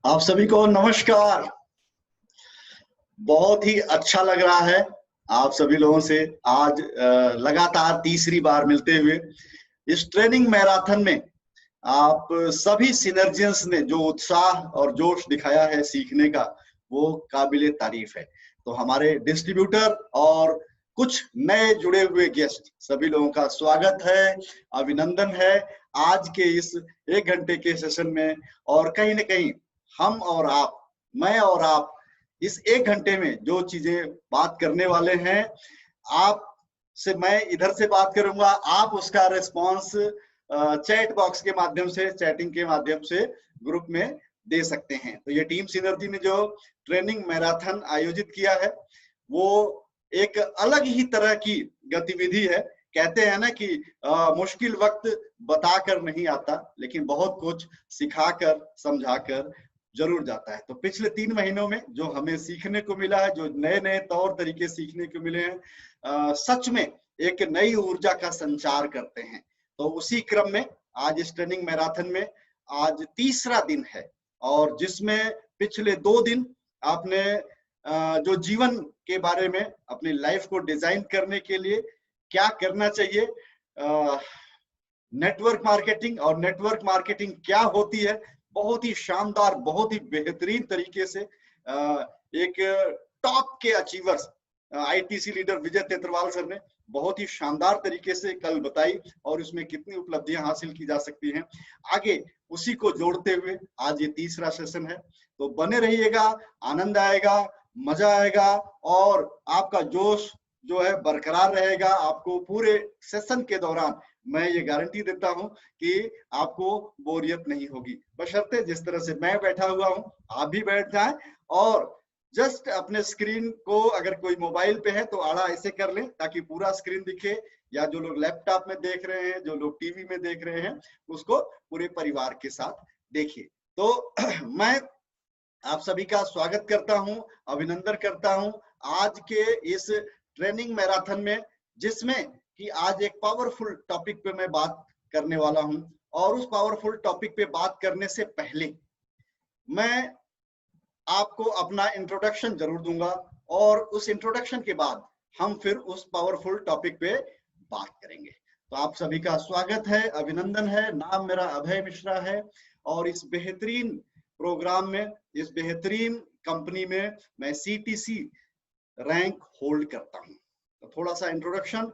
आप सभी को नमस्कार। बहुत ही अच्छा लग रहा है आप सभी लोगों से आज लगातार तीसरी बार मिलते हुए इस ट्रेनिंग मैराथन में। आप सभी सिनर्जियंस ने जो उत्साह और जोश दिखाया है सीखने का, वो काबिले तारीफ है। तो हमारे डिस्ट्रीब्यूटर और कुछ नए जुड़े हुए गेस्ट सभी लोगों का स्वागत है, अभिनंदन है आज के इस 1 घंटे के सेशन में। और कहीं ना कहीं हम और आप, मैं और आप, इस 1 घंटे में जो चीजें बात करने वाले हैं, आप से मैं इधर से बात करूंगा, आप उसका रिस्पॉन्स चैट बॉक्स के माध्यम से, चैटिंग के माध्यम से ग्रुप में दे सकते हैं। तो ये टीम सिनर्जी ने जो ट्रेनिंग मैराथन आयोजित किया है, वो एक अलग ही तरह की गतिविधि है। कहते हैं ना कि मुश्किल वक्त बताकर नहीं आता, लेकिन बहुत कुछ सिखाकर समझाकर जरूर जाता है। तो पिछले 3 महीनों में जो हमें सीखने को मिला है, जो नए नए तौर तरीके सीखने को मिले हैं, सच में एक नई ऊर्जा का संचार करते हैं। तो उसी क्रम में आज इस ट्रेनिंग मैराथन में आज तीसरा दिन है, और जिसमें पिछले 2 दिन आपने जो जीवन के बारे में, अपनी लाइफ को डिजाइन करने के लिए क्या करना चाहिए, नेटवर्क मार्केटिंग और नेटवर्क मार्केटिंग क्या होती है, बहुत ही शानदार, बहुत ही बेहतरीन तरीके से एक टॉप के अचीवर्स आईटीसी लीडर विजय तेत्रवाल सर ने बहुत ही शानदार तरीके से कल बताई, और उसमें कितनी उपलब्धियां हासिल की जा सकती हैं। आगे उसी को जोड़ते हुए आज ये तीसरा सेशन है। तो बने रहिएगा, आनंद आएगा, मजा आएगा, और आपका जोश जो है बरकरार रहेगा। आपको पूरे सेशन के दौरान मैं ये गारंटी देता हूं कि आपको बोरियत नहीं होगी, बशर्ते जिस तरह से मैं बैठा हुआ हूं आप भी बैठ जाएं, और जस्ट अपने स्क्रीन को, अगर कोई मोबाइल पे है तो आड़ा ऐसे कर लें ताकि पूरा स्क्रीन दिखे, या जो लोग लैपटॉप में देख रहे हैं, जो लोग टीवी में देख रहे हैं, उसको पूरे परिवार के साथ देखिए। तो मैं आप सभी का स्वागत करता हूं, अभिनंदन करता हूं आज के इस ट्रेनिंग मैराथन में, जिसमें कि आज एक पावरफुल टॉपिक पे मैं बात करने वाला हूं। और उस पावरफुल टॉपिक पे बात करने से पहले मैं आपको अपना इंट्रोडक्शन जरूर दूंगा, और उस इंट्रोडक्शन के बाद हम फिर उस पावरफुल टॉपिक पे बात करेंगे। तो आप सभी का स्वागत है, अभिनंदन है। नाम मेरा अभय मिश्रा है, और इस बेहतरीन प्रोग्राम में, इस बेहतरीन कंपनी में मैं सीटीसी रैंक होल्ड करता हूं। तो थोड़ा सा इंट्रोडक्शन,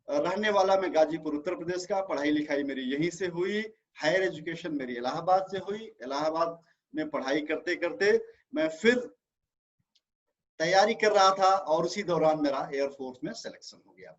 रहने वाला मैं गाजीपुर उत्तर प्रदेश का, पढ़ाई लिखाई मेरी यहीं से हुई, हायर एजुकेशन मेरी इलाहाबाद से हुई। इलाहाबाद में पढ़ाई करते करते मैं फिर तैयारी कर रहा था, और उसी दौरान मेरा एयरफोर्स में सिलेक्शन हो गया।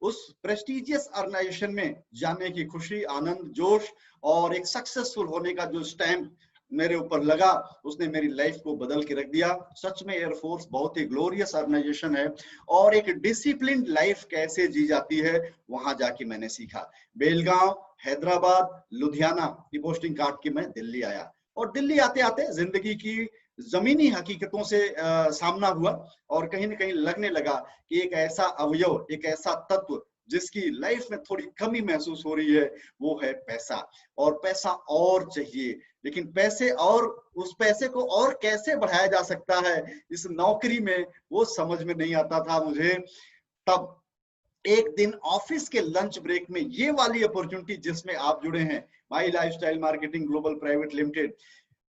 उस प्रेस्टिजियस ऑर्गेनाइजेशन में जाने की खुशी, आनंद, जोश और एक सक्सेसफुल होने का जो स्टैम्प मेरे ऊपर लगा, उसने मेरी लाइफ को बदल के रख दिया। सच में एयरफोर्स बहुत ही ग्लोरियस ऑर्गेनाइजेशन है, और एक डिसिप्लिन लाइफ कैसे जी जाती है वहां जाके मैंने सीखा। बेलगांव, हैदराबाद, लुधियाना की पोस्टिंग काट के मैं दिल्ली आया, और दिल्ली आते आते जिंदगी की जमीनी हकीकतों से सामना हुआ, और कहीं ना कहीं लगने लगा कि एक ऐसा अवयव, एक ऐसा तत्व जिसकी लाइफ में थोड़ी कमी महसूस हो रही है, वो है पैसा। और पैसा और चाहिए, लेकिन पैसे, और उस पैसे को और कैसे बढ़ाया जा सकता है इस नौकरी में, वो समझ में नहीं आता था मुझे। तब एक दिन ऑफिस के लंच ब्रेक में ये वाली अपॉर्चुनिटी जिसमें आप जुड़े हैं, my lifestyle marketing global private limited,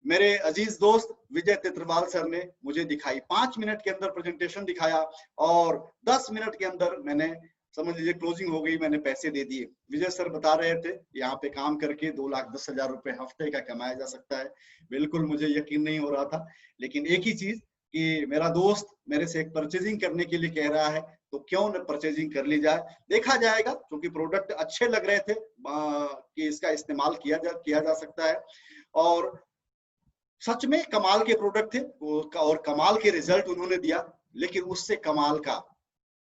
मेरे अजीज दोस्त विजय तेत्रवाल सर ने मुझे दिखाई। 5 मिनट के अंदर प्रेजेंटेशन दिखाया, और 10 मिनट के अंदर मैंने, समझ लीजिए, क्लोजिंग हो गई, मैंने पैसे दे दिए। विजय सर बता रहे थे यहाँ पे काम करके 2,10,000 रुपए हफ्ते का कमाया जा सकता है। बिल्कुल मुझे यकीन नहीं हो रहा था, लेकिन एक ही चीज कि मेरा दोस्त मेरे से एक परचेजिंग करने के लिए कह रहा है, तो क्यों न परचेजिंग कर ली जाए, देखा जाएगा। क्योंकि प्रोडक्ट अच्छे लग रहे थे कि इसका इस्तेमाल किया जा सकता है, और सच में कमाल के प्रोडक्ट थे, और कमाल के रिजल्ट उन्होंने दिया। लेकिन उससे कमाल का,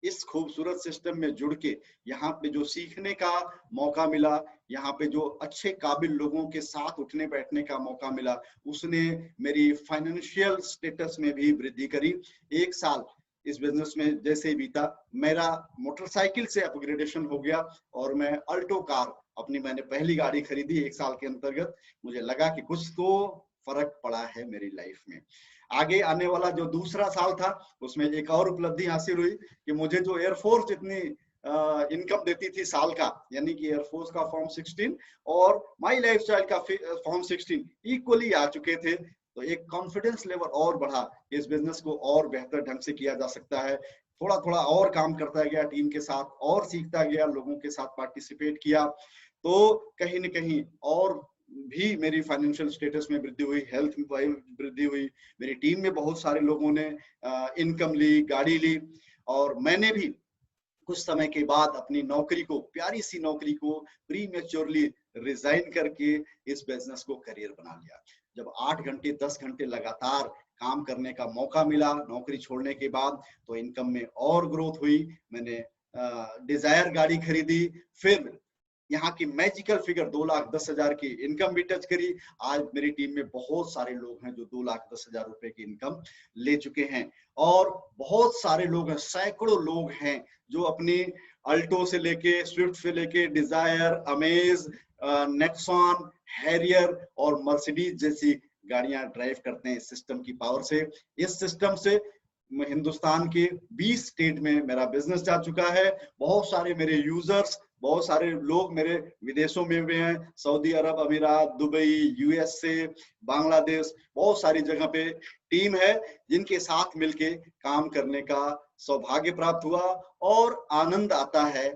इस खूबसूरत सिस्टम में जुड़ के यहाँ पे जो सीखने का मौका मिला, यहाँ पे जो अच्छे काबिल लोगों के साथ उठने बैठने का मौका मिला, उसने मेरी फाइनेंशियल स्टेटस में भी वृद्धि करी। 1 साल इस बिजनेस में जैसे ही बीता, मेरा मोटरसाइकिल से अपग्रेडेशन हो गया, और मैं अल्टो कार, अपनी मैंने पहली गाड़ी खरीदी 1 साल के अंतर्गत। मुझे लगा कि कुछ तो फर्क पड़ा है मेरी लाइफ में। आगे आने वाला जो दूसरा साल था उसमें एक और उपलब्धि हासिल हुई कि मुझे जो एयरफोर्स जितनी इनकम देती थी साल का, यानी कि एयरफोर्स का फॉर्म 16 और माई लाइफस्टाइल का फॉर्म 16 इक्वली आ चुके थे। तो एक कॉन्फिडेंस लेवल और बढ़ा, इस बिजनेस को और बेहतर ढंग से किया जा सकता है। थोड़ा थोड़ा और काम करता गया टीम के साथ, और सीखता गया, लोगों के साथ पार्टिसिपेट किया, तो कहीं न कहीं और भी मेरी फाइनेंशियल स्टेटस में वृद्धि हुई, हेल्थ में वृद्धि हुई। मेरी टीम में बहुत सारे लोगों ने इनकम ली, गाड़ी ली, और मैंने भी कुछ समय के बाद अपनी नौकरी को, प्यारी सी नौकरी को प्रीमेच्योरली रिजाइन करके इस बिजनेस को करियर बना लिया। जब 8 घंटे 10 घंटे लगातार काम करने का मौका मिला नौकरी छोड़ने के बाद, तो इनकम में और ग्रोथ हुई। मैंने डिजायर गाड़ी खरीदी, फिर यहाँ की मैजिकल फिगर 2,10,000 की इनकम भी टच करी। आज मेरी टीम में बहुत सारे लोग हैं जो 2,10,000 रुपए की इनकम ले चुके हैं, और बहुत सारे लोग हैं, सैकड़ों लोग हैं जो अपनी अल्टो से लेके, स्विफ्ट से लेके, डिजायर, अमेज, नेक्सॉन, हैरियर और मर्सिडीज जैसी गाड़ियां ड्राइव करते हैं इस सिस्टम की पावर से। इस सिस्टम से हिंदुस्तान के 20 स्टेट में मेरा बिजनेस जा चुका है। बहुत सारे मेरे यूजर्स, बहुत सारे लोग मेरे विदेशों में भी हैं, सऊदी अरब अमीरात, दुबई, यूएसए, बांग्लादेश, बहुत सारी जगह पे टीम है जिनके साथ मिलके काम करने का सौभाग्य प्राप्त हुआ, और आनंद आता है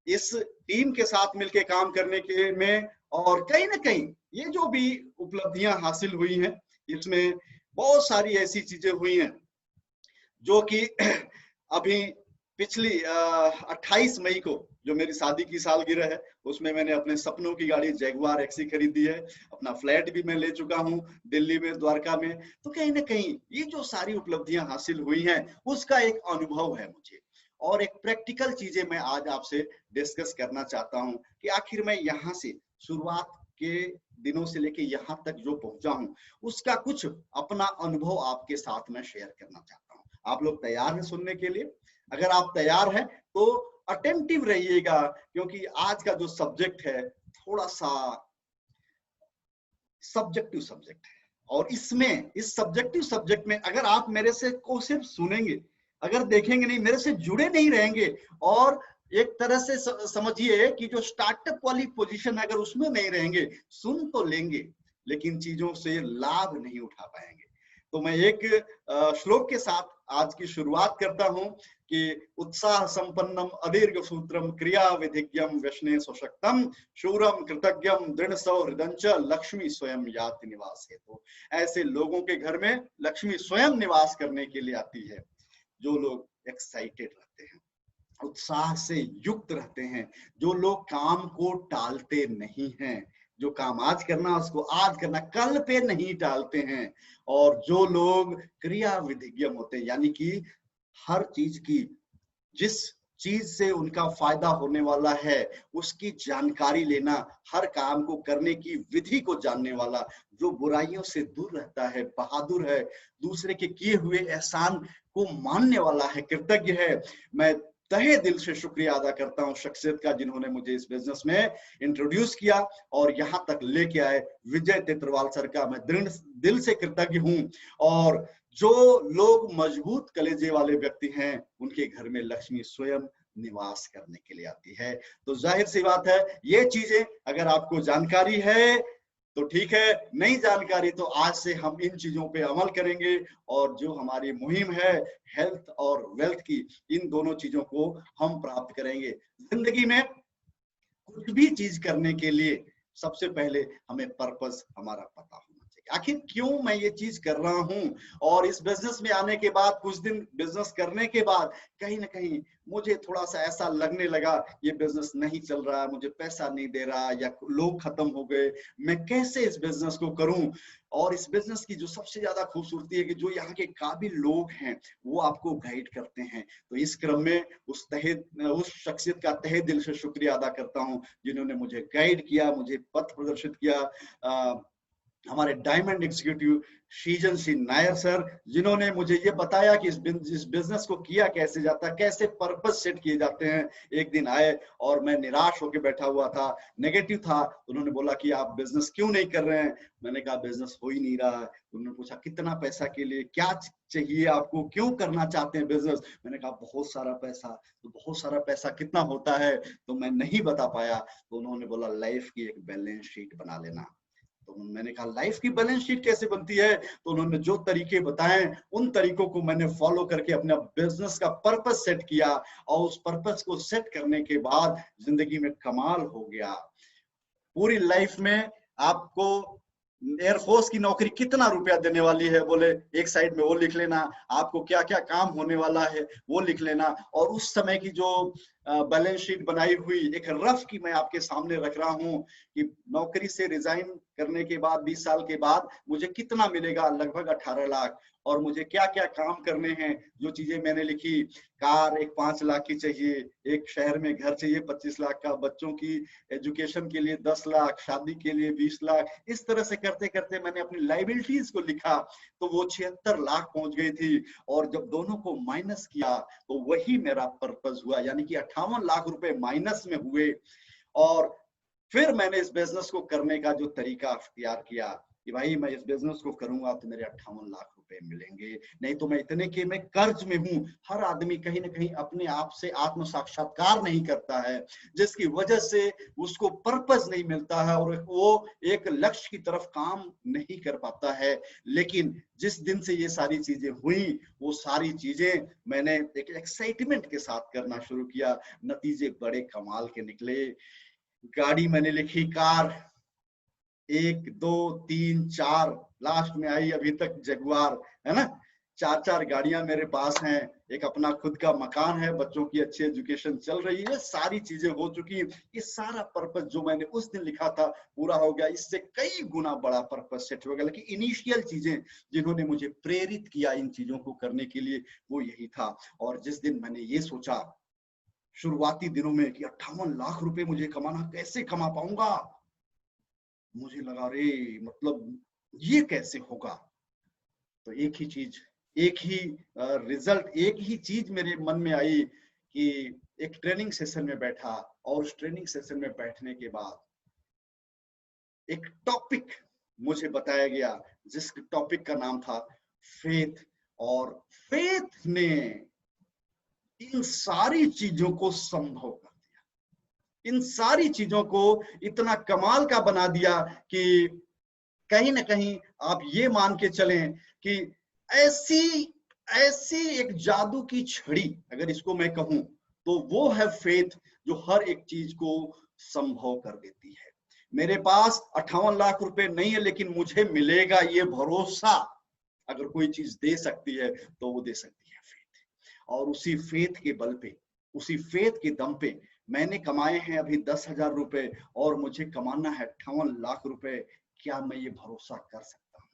इस टीम के साथ मिलके काम करने के में। और कहीं ना कहीं ये जो भी उपलब्धियां हासिल हुई हैं, इसमें बहुत सारी ऐसी चीजें हुई हैं जो कि अभी पिछली 28 मई को जो मेरी शादी की सालगिरह है, उसमें मैंने अपने सपनों की गाड़ी जैगुआर एक्सी खरीदी है। अपना फ्लैट भी मैं ले चुका हूँ दिल्ली में, द्वारका में। तो कहीं ना कहीं ये जो सारी उपलब्धियां हासिल हुई हैं उसका एक अनुभव है मुझे, और एक प्रैक्टिकल चीजें मैं आज आपसे डिस्कस करना चाहता हूँ कि आखिर मैं यहाँ से शुरुआत के दिनों से लेके यहाँ तक जो पहुंचा हूँ उसका कुछ अपना अनुभव आपके साथ में शेयर करना चाहता हूँ। आप लोग तैयार हैं सुनने के लिए? अगर आप तैयार हैं तो अटेंटिव रहिएगा, क्योंकि आज का जो सब्जेक्ट है थोड़ा सा सब्जेक्टिव सब्जेक्ट है, और इसमें इस सब्जेक्टिव सब्जेक्ट में अगर आप मेरे से को सिर्फ सुनेंगे, अगर देखेंगे नहीं, मेरे से जुड़े नहीं रहेंगे, और एक तरह से समझिए कि जो स्टार्टअप वाली पोजीशन अगर उसमें नहीं रहेंगे, सुन तो लेंगे लेकिन चीजों से लाभ नहीं उठा पाएंगे। तो मैं एक श्लोक के साथ आज की शुरुआत करता हूं कि उत्साह संपन्नम अदीर्घ सूत्रम क्रिया विधिज्ञम व्यसने सशक्तम शूरम कृतज्ञम दृढ़ सौहृदंच लक्ष्मी स्वयं याति निवास है। तो ऐसे लोगों के घर में लक्ष्मी स्वयं निवास करने के लिए आती है जो लोग एक्साइटेड रहते हैं, उत्साह से युक्त रहते हैं, जो लोग काम को टालते नहीं हैं, जो काम आज करना उसको आज करना, कल पे नहीं टालते हैं, और जो लोग क्रिया विधिज्ञ होते हैं, यानी कि हर चीज की, जिस चीज से उनका फायदा होने वाला है उसकी जानकारी लेना, हर काम को करने की विधि को जानने वाला, जो बुराइयों से दूर रहता है, बहादुर है, दूसरे के किए हुए एहसान को मानने वाला है, कृतज्ञ है। मैं तहे दिल से शुक्रिया अदा करता हूं शख्सियत का जिन्होंने मुझे इस बिजनेस में इंट्रोड्यूस किया और यहां तक लेके आए, विजय तेत्रवाल सर का मैं दृढ़ दिल से कृतज्ञ हूं। और जो लोग मजबूत कलेजे वाले व्यक्ति हैं उनके घर में लक्ष्मी स्वयं निवास करने के लिए आती है। तो जाहिर सी बात है, ये चीजें अगर आपको जानकारी है तो ठीक है, नई जानकारी तो आज से हम इन चीजों पे अमल करेंगे, और जो हमारी मुहिम है हेल्थ और वेल्थ की, इन दोनों चीजों को हम प्राप्त करेंगे। जिंदगी में कुछ भी चीज करने के लिए सबसे पहले हमें पर्पस हमारा पता होना चाहिए, आखिर क्यों मैं ये चीज कर रहा हूं। और इस बिजनेस में आने के बाद, कुछ दिन बिजनेस करने के बाद, कहीं ना कहीं मुझे थोड़ा सा ऐसा लगने लगा ये बिजनेस नहीं चल रहा, मुझे पैसा नहीं दे रहा, या लोग खत्म हो गए, मैं कैसे इस बिजनेस को करूं। और इस बिजनेस की जो सबसे ज्यादा खूबसूरती है कि जो यहाँ के काबिल लोग हैं वो आपको गाइड करते हैं। तो इस क्रम में उस शख्सियत का तहे दिल से शुक्रिया अदा करता हूं जिन्होंने मुझे गाइड किया, मुझे पथ प्रदर्शित किया। हमारे diamond executive Shijan Singh Nair sir, जिन्होंने मुझे ये बताया कि इस बिजनेस को किया कैसे जाता है, कैसे पर्पस सेट किए जाते हैं। एक दिन आए और मैं निराश होकर बैठा हुआ था, नेगेटिव था। उन्होंने बोला कि आप बिजनेस क्यों नहीं कर रहे हैं? मैंने कहा बिजनेस हो ही नहीं रहा है। उन्होंने पूछा कितना पैसा के लिए, क्या चाहिए आपको, क्यों करना चाहते हैं बिजनेस? मैंने कहा बहुत सारा पैसा। तो बहुत सारा पैसा कितना होता है? तो मैं नहीं बता पाया। तो उन्होंने बोला लाइफ की एक बैलेंस शीट बना लेना। तो मैंने कहा लाइफ की बैलेंस शीट कैसे बनती है? तो उन्होंने जो तरीके बताए उन तरीकों को मैंने फॉलो करके अपना बिजनेस का पर्पस सेट किया, और उस पर्पस को सेट करने के बाद जिंदगी में कमाल हो गया। पूरी लाइफ में आपको एयरफोर्स की नौकरी कितना रुपया देने वाली है, बोले एक साइड में वो लिख लेना, आपको क्या क्या काम होने वाला है वो लिख लेना। और उस समय की जो बैलेंस शीट बनाई हुई एक रफ की मैं आपके सामने रख रहा हूं कि नौकरी से रिजाइन करने के बाद 20 साल के बाद मुझे कितना मिलेगा, लगभग 18 लाख। और मुझे क्या क्या काम करने हैं, जो चीजें मैंने लिखी, कार एक 5 लाख की चाहिए, एक शहर में घर चाहिए 25 लाख का, बच्चों की एजुकेशन के लिए 10 लाख, शादी के लिए 20 लाख। इस तरह से करते करते मैंने अपनी लाइबिलिटीज को लिखा तो वो 76 लाख पहुंच गई थी। और जब दोनों को माइनस किया तो वही मेरा पर्पस हुआ, यानी कि 58 लाख रुपए माइनस में हुए। और फिर मैंने इस बिजनेस को करने का जो तरीका अख्तियार किया कि भाई मैं इस बिजनेस को करूंगा तो मेरे 58 लाख रुपए मिलेंगे, नहीं तो मैं इतने के मैं कर्ज में हूं। हर आदमी कहीं ना कहीं अपने आप से आत्म साक्षात्कार नहीं करता है, जिसकी वजह से उसको पर्पस नहीं मिलता है और वो एक लक्ष्य की तरफ काम नहीं कर पाता है। लेकिन जिस दिन से ये सारी चीजें हुई, वो सारी चीजें मैंने एक एक्साइटमेंट के साथ करना शुरू किया, नतीजे बड़े कमाल के निकले। गाड़ी मैंने लिखी, कार 1 2 3 4, लास्ट में आई अभी तक जगुआर, है ना। 4 4 गाड़ियां मेरे पास हैं, एक अपना खुद का मकान है, बच्चों की अच्छी एजुकेशन चल रही है, सारी चीजें हो चुकी हैं। ये सारा पर्पस जो मैंने उस दिन लिखा था पूरा हो गया, इससे कई गुना बड़ा पर्पस सेट हो गया। लेकिन इनिशियल चीजें जिन्होंने मुझे प्रेरित किया इन चीजों को करने के लिए, वो यही था। और जिस दिन मैंने ये सोचा शुरुआती दिनों में कि 58 लाख रुपए मुझे कमाना, कैसे कमा पाऊंगा, मुझे लगा रे मतलब ये कैसे होगा। तो एक ही चीज, एक ही रिजल्ट, एक ही चीज मेरे मन में आई कि एक ट्रेनिंग सेशन में बैठा, और उस ट्रेनिंग सेशन में बैठने के बाद एक टॉपिक मुझे बताया गया, जिस टॉपिक का नाम था फेथ। और फेथ ने इन सारी चीजों को संभव कर दिया, इन सारी चीजों को इतना कमाल का बना दिया कि कहीं ना कहीं आप ये मान के चलें कि ऐसी ऐसी एक जादू की छड़ी, अगर इसको मैं कहूं, तो वो है फेथ, जो हर एक चीज को संभव कर देती है। मेरे पास 58 लाख रुपए नहीं है, लेकिन मुझे मिलेगा ये भरोसा। अगर कोई चीज दे सकती है तो वो दे सकती है फेथ। और उसी फेथ के बल पे, उसी फेथ के दम पे मैंने कमाए हैं अभी 10,000 रुपए, और मुझे कमाना है 58 लाख रुपए। क्या मैं ये भरोसा कर सकता हूं?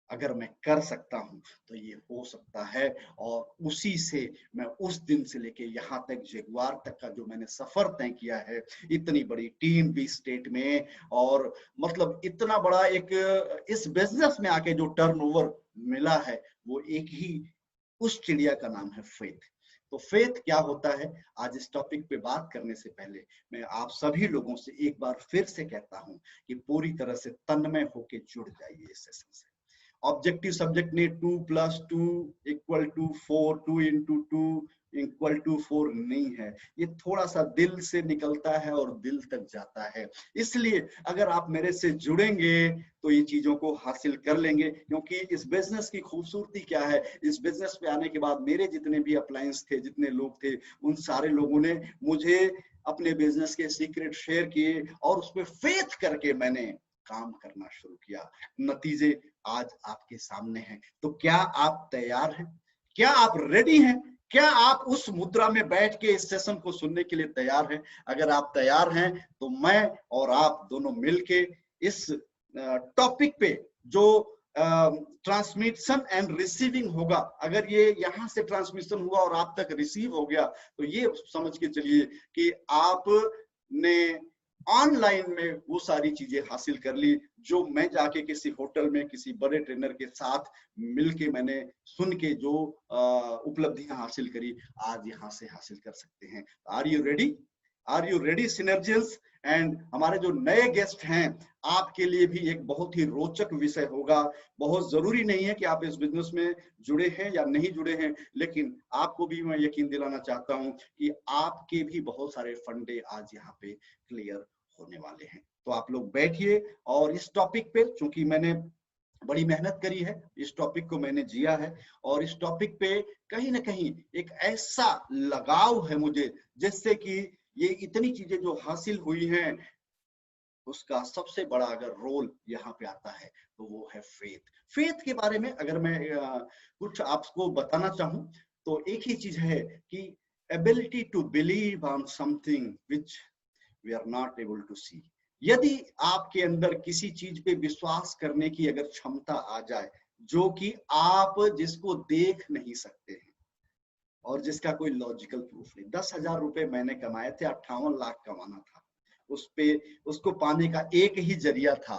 अगर मैं कर सकता हूं तो ये हो सकता है। और उसी से मैं उस दिन से लेके यहाँ तक जगुआर तक का जो मैंने सफर तय किया है, इतनी बड़ी टीम 20 स्टेट में, और मतलब इतना बड़ा एक इस बिजनेस में आके जो टर्नओवर मिला है, वो एक ही उस चिड़िया का नाम है फेथ। तो फेथ क्या होता है, आज इस टॉपिक पे बात करने से पहले मैं आप सभी लोगों से एक बार फिर से कहता हूं कि पूरी तरह से तन्मय होके जुड़ जाइए इस सेशन से। ऑब्जेक्टिव सब्जेक्ट ने 2 + 2 = 4, 2 × 2 = 4 नहीं है। ये थोड़ा सा दिल से निकलता है और दिल तक जाता है। इसलिए अगर आप मेरे से जुड़ेंगे तो ये चीजों को हासिल कर लेंगे। क्योंकि इस बिजनेस की खूबसूरती क्या है, इस बिजनेस पे आने के बाद मेरे जितने भी अपलायंस थे, जितने लोग थे, उन सारे लोगों ने मुझे अपने बिजनेस के सीक्रेट शेयर किए, और उस पर फेथ करके मैंने काम करना शुरू किया। नतीजे आज आपके सामने हैं। तो क्या आप तैयार हैं? क्या आप रेडी हैं? क्या आप उस मुद्रा में बैठ के इस सेशन को सुनने के लिए तैयार हैं? अगर आप तैयार हैं तो मैं और आप दोनों मिलके इस टॉपिक पे जो ट्रांसमिशन एंड रिसीविंग होगा, अगर ये यहां से ट्रांसमिशन हुआ और आप तक रिसीव हो गया, तो ये समझ के चलिए कि आपने ऑनलाइन में वो सारी चीजें हासिल कर ली जो मैं जाके किसी होटल में किसी बड़े ट्रेनर के साथ मिलके मैंने सुन के जो उपलब्धियां हासिल करी, आज यहाँ से हासिल कर सकते हैं। Are you ready? Are you ready synergians? And हमारे जो नए गेस्ट हैं, आपके लिए भी एक बहुत ही रोचक विषय होगा। बहुत जरूरी नहीं है कि आप इस बिजनेस में जुड़े हैं या नहीं जुड़े हैं, लेकिन आपको भी मैं यकीन दिलाना चाहता हूं कि आपके भी बहुत सारे फंडे आज यहाँ पे क्लियर होने वाले हैं। तो आप लोग बैठिए और इस टॉपिक पे, चूंकि मैंने बड़ी मेहनत करी है, इस टॉपिक को मैंने जिया है और इस टॉपिक पे कहीं ना कहीं एक ऐसा लगाव है मुझे, जिससे कि ये इतनी चीजें जो हासिल हुई हैं उसका सबसे बड़ा अगर रोल यहाँ पे आता है तो वो है फेथ। फेथ के बारे में अगर मैं कुछ आपको बताना चाहूं तो एक ही चीज है कि ability to believe on something which we are not able to see. यदि आपके अंदर किसी चीज पे विश्वास करने की अगर क्षमता आ जाए जो कि आप जिसको देख नहीं सकते हैं और जिसका कोई लॉजिकल प्रूफ नहीं। 10,000 रुपए मैंने कमाए थे, 58 लाख कमाना था। उस पे उसको पाने का एक ही जरिया था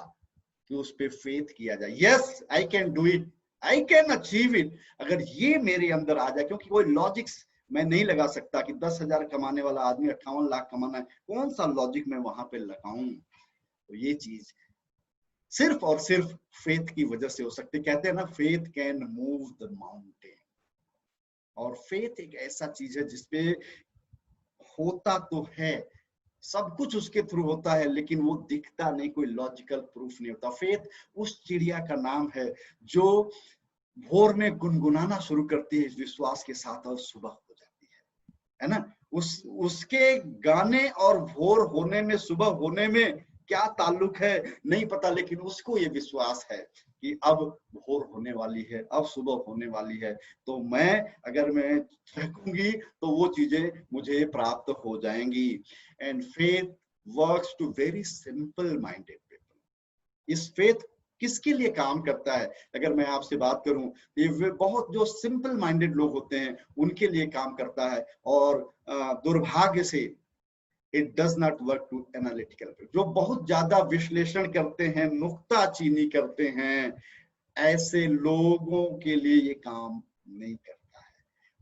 कि उस पे फेथ किया जाए। Yes, I can do it, I can achieve it. अगर ये मेरे अंदर आ जाए, क्योंकि कोई लॉजिक्स मैं नहीं लगा सकता कि 10,000 कमाने वाला आदमी 58 लाख कमाना है, कौन सा लॉजिक मैं वहां पे लगाऊं। तो ये चीज सिर्फ और सिर्फ फेथ की वजह से हो सकती है। कहते हैं ना, faith can move the mountain. और फेथ एक ऐसा चीज है जिसपे होता तो है, सब कुछ उसके थ्रू होता है, लेकिन वो दिखता नहीं, कोई लॉजिकल प्रूफ नहीं होता। फेथ उस चिड़िया का नाम है जो भोर में गुनगुनाना शुरू करती है इस विश्वास के साथ और सुबह हो जाती है ना। उसके गाने और भोर होने में, सुबह होने में क्या ताल्लुक है नहीं पता, लेकिन उसको ये विश्वास है कि अब भोर होने वाली है, अब सुबह होने वाली है, तो मैं अगर मैं थकूंगी तो वो चीजें मुझे प्राप्त हो जाएंगी। And faith works to very simple minded people. इस फेथ किसके लिए काम करता है अगर मैं आपसे बात करूं, ये बहुत जो सिंपल माइंडेड लोग होते हैं उनके लिए काम करता है। और दुर्भाग्य से it does not work to analytical, जो बहुत ज्यादा विश्लेषण करते हैं, नुक्ताचीनी करते हैं, ऐसे लोगों के लिए ये काम नहीं करता है।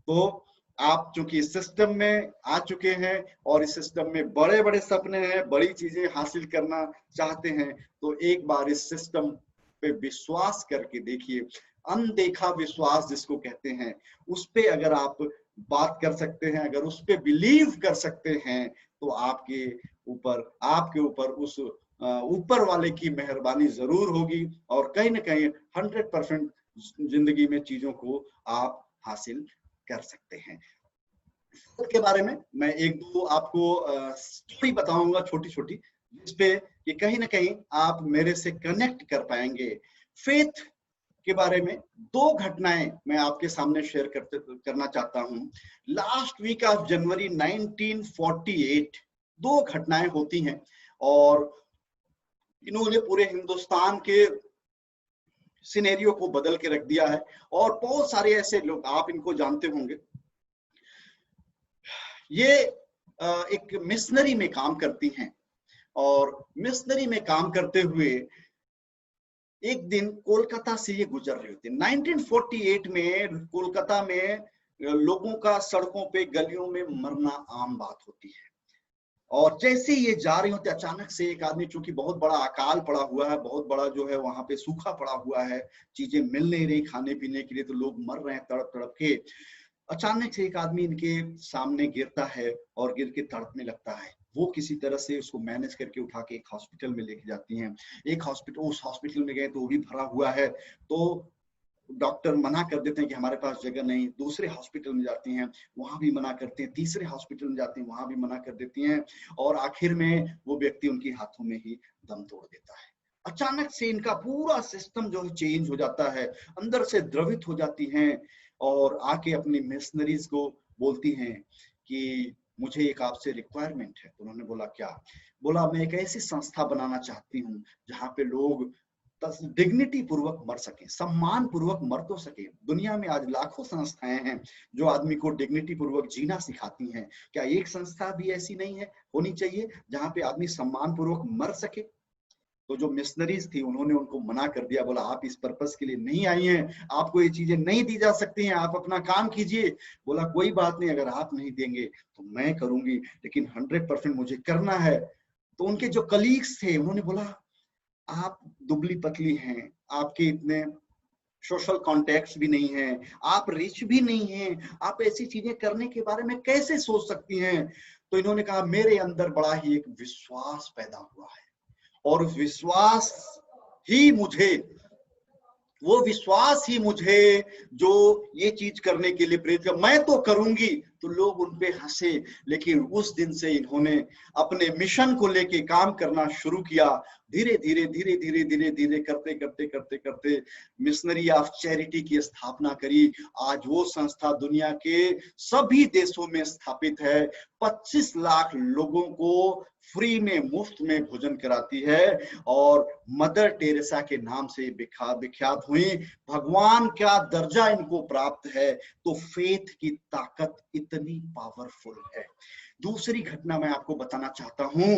तो आप चूंकि इस सिस्टम में आ चुके हैं और इस सिस्टम में बड़े बड़े सपने हैं, बड़ी चीजें हासिल करना चाहते हैं, तो एक बार इस सिस्टम पे विश्वास करके देखिए। अनदेखा विश्वास जिसको कहते हैं, उस पे अगर आप बात कर सकते हैं, अगर उस पे बिलीव कर सकते हैं, तो आपके ऊपर उस ऊपर वाले की मेहरबानी जरूर होगी और कहीं ना कहीं 100% जिंदगी में चीजों को आप हासिल कर सकते हैं। के बारे में मैं एक दो आपको स्टोरी बताऊंगा छोटी छोटी, जिसपे कि कहीं ना कहीं आप मेरे से कनेक्ट कर पाएंगे। फेथ के बारे में दो घटनाएं मैं आपके सामने शेयर करना चाहता हूं। लास्ट वीक ऑफ जनवरी 1948 दो घटनाएं होती हैं और इन्होंने पूरे हिंदुस्तान के सिनेरियो को बदल के रख दिया है। और बहुत सारे ऐसे लोग, आप इनको जानते होंगे, ये एक मिशनरी में काम करती हैं और मिशनरी में काम करते हुए एक दिन कोलकाता से ये गुजर रही होती है। 1948 में कोलकाता में लोगों का सड़कों पे गलियों में मरना आम बात होती है। और जैसे ये जा रही होती, अचानक से एक आदमी, चूंकि बहुत बड़ा अकाल पड़ा हुआ है, बहुत बड़ा जो है वहां पे सूखा पड़ा हुआ है, चीजें मिल नहीं रही खाने पीने के लिए, तो लोग मर रहे हैं तड़प तड़प के। अचानक से एक आदमी इनके सामने गिरता है और गिर के तड़पने लगता है। वो किसी तरह से उसको मैनेज करके उठा के एक हॉस्पिटल में लेके जाती हैं। उस हॉस्पिटल में गए तो वो भी भरा हुआ है, तो डॉक्टर मना कर देते हैं कि हमारे पास जगह नहीं। दूसरे हॉस्पिटल में जाती हैं, वहां भी मना करते हैं। तीसरे हॉस्पिटल में जाती हैं, वहां भी मना कर देती हैं। और आखिर में वो व्यक्ति उनके हाथों में ही दम तोड़ देता है। अचानक से इनका पूरा सिस्टम जो है चेंज हो जाता है, अंदर से द्रवित हो जाती हैं और आके अपनी मिशनरीज को बोलती हैं कि मुझे एक आपसे रिक्वायरमेंट है। तो उन्होंने बोला क्या? बोला मैं एक ऐसी संस्था बनाना चाहती हूँ जहाँ पे लोग डिग्निटी पूर्वक मर सके, सम्मान पूर्वक मर तो सके। दुनिया में आज लाखों संस्थाएं हैं जो आदमी को डिग्निटी पूर्वक जीना सिखाती हैं। क्या एक संस्था भी ऐसी नहीं है, होनी चाहिए, जहां पे आदमी सम्मान पूर्वक मर सके? तो जो मिशनरीज थी उन्होंने उनको मना कर दिया, बोला आप इस पर्पस के लिए नहीं आई हैं, आपको ये चीजें नहीं दी जा सकती हैं, आप अपना काम कीजिए। बोला कोई बात नहीं, अगर आप नहीं देंगे तो मैं करूंगी, लेकिन 100% मुझे करना है। तो उनके जो कलीग्स थे उन्होंने बोला आप दुबली पतली हैं, आपके इतने सोशल कॉन्टेक्ट्स भी नहीं है, आप रिच भी नहीं हैं, आप ऐसी चीजें करने के बारे में कैसे सोच सकती हैं? तो इन्होंने कहा मेरे अंदर बड़ा ही एक विश्वास पैदा हुआ है, और विश्वास ही मुझे, वो विश्वास ही मुझे जो ये चीज करने के लिए प्रेरित कर, मैं तो करूंगी। तो लोग उन पे हंसे, लेकिन उस दिन से इन्होंने अपने मिशन को लेके काम करना शुरू किया। धीरे धीरे धीरे धीरे धीरे धीरे करते करते करते करते मिशनरी ऑफ चैरिटी की स्थापना करी। आज वो संस्था दुनिया के सभी देशों में स्थापित है, 25 लाख लोगों को फ्री में, मुफ्त में भोजन कराती है, और मदर टेरेसा के नाम से विख्यात हुई। भगवान का दर्जा इनको प्राप्त है। तो फेथ की ताकत इतनी पावरफुल है। दूसरी घटना मैं आपको बताना चाहता हूं।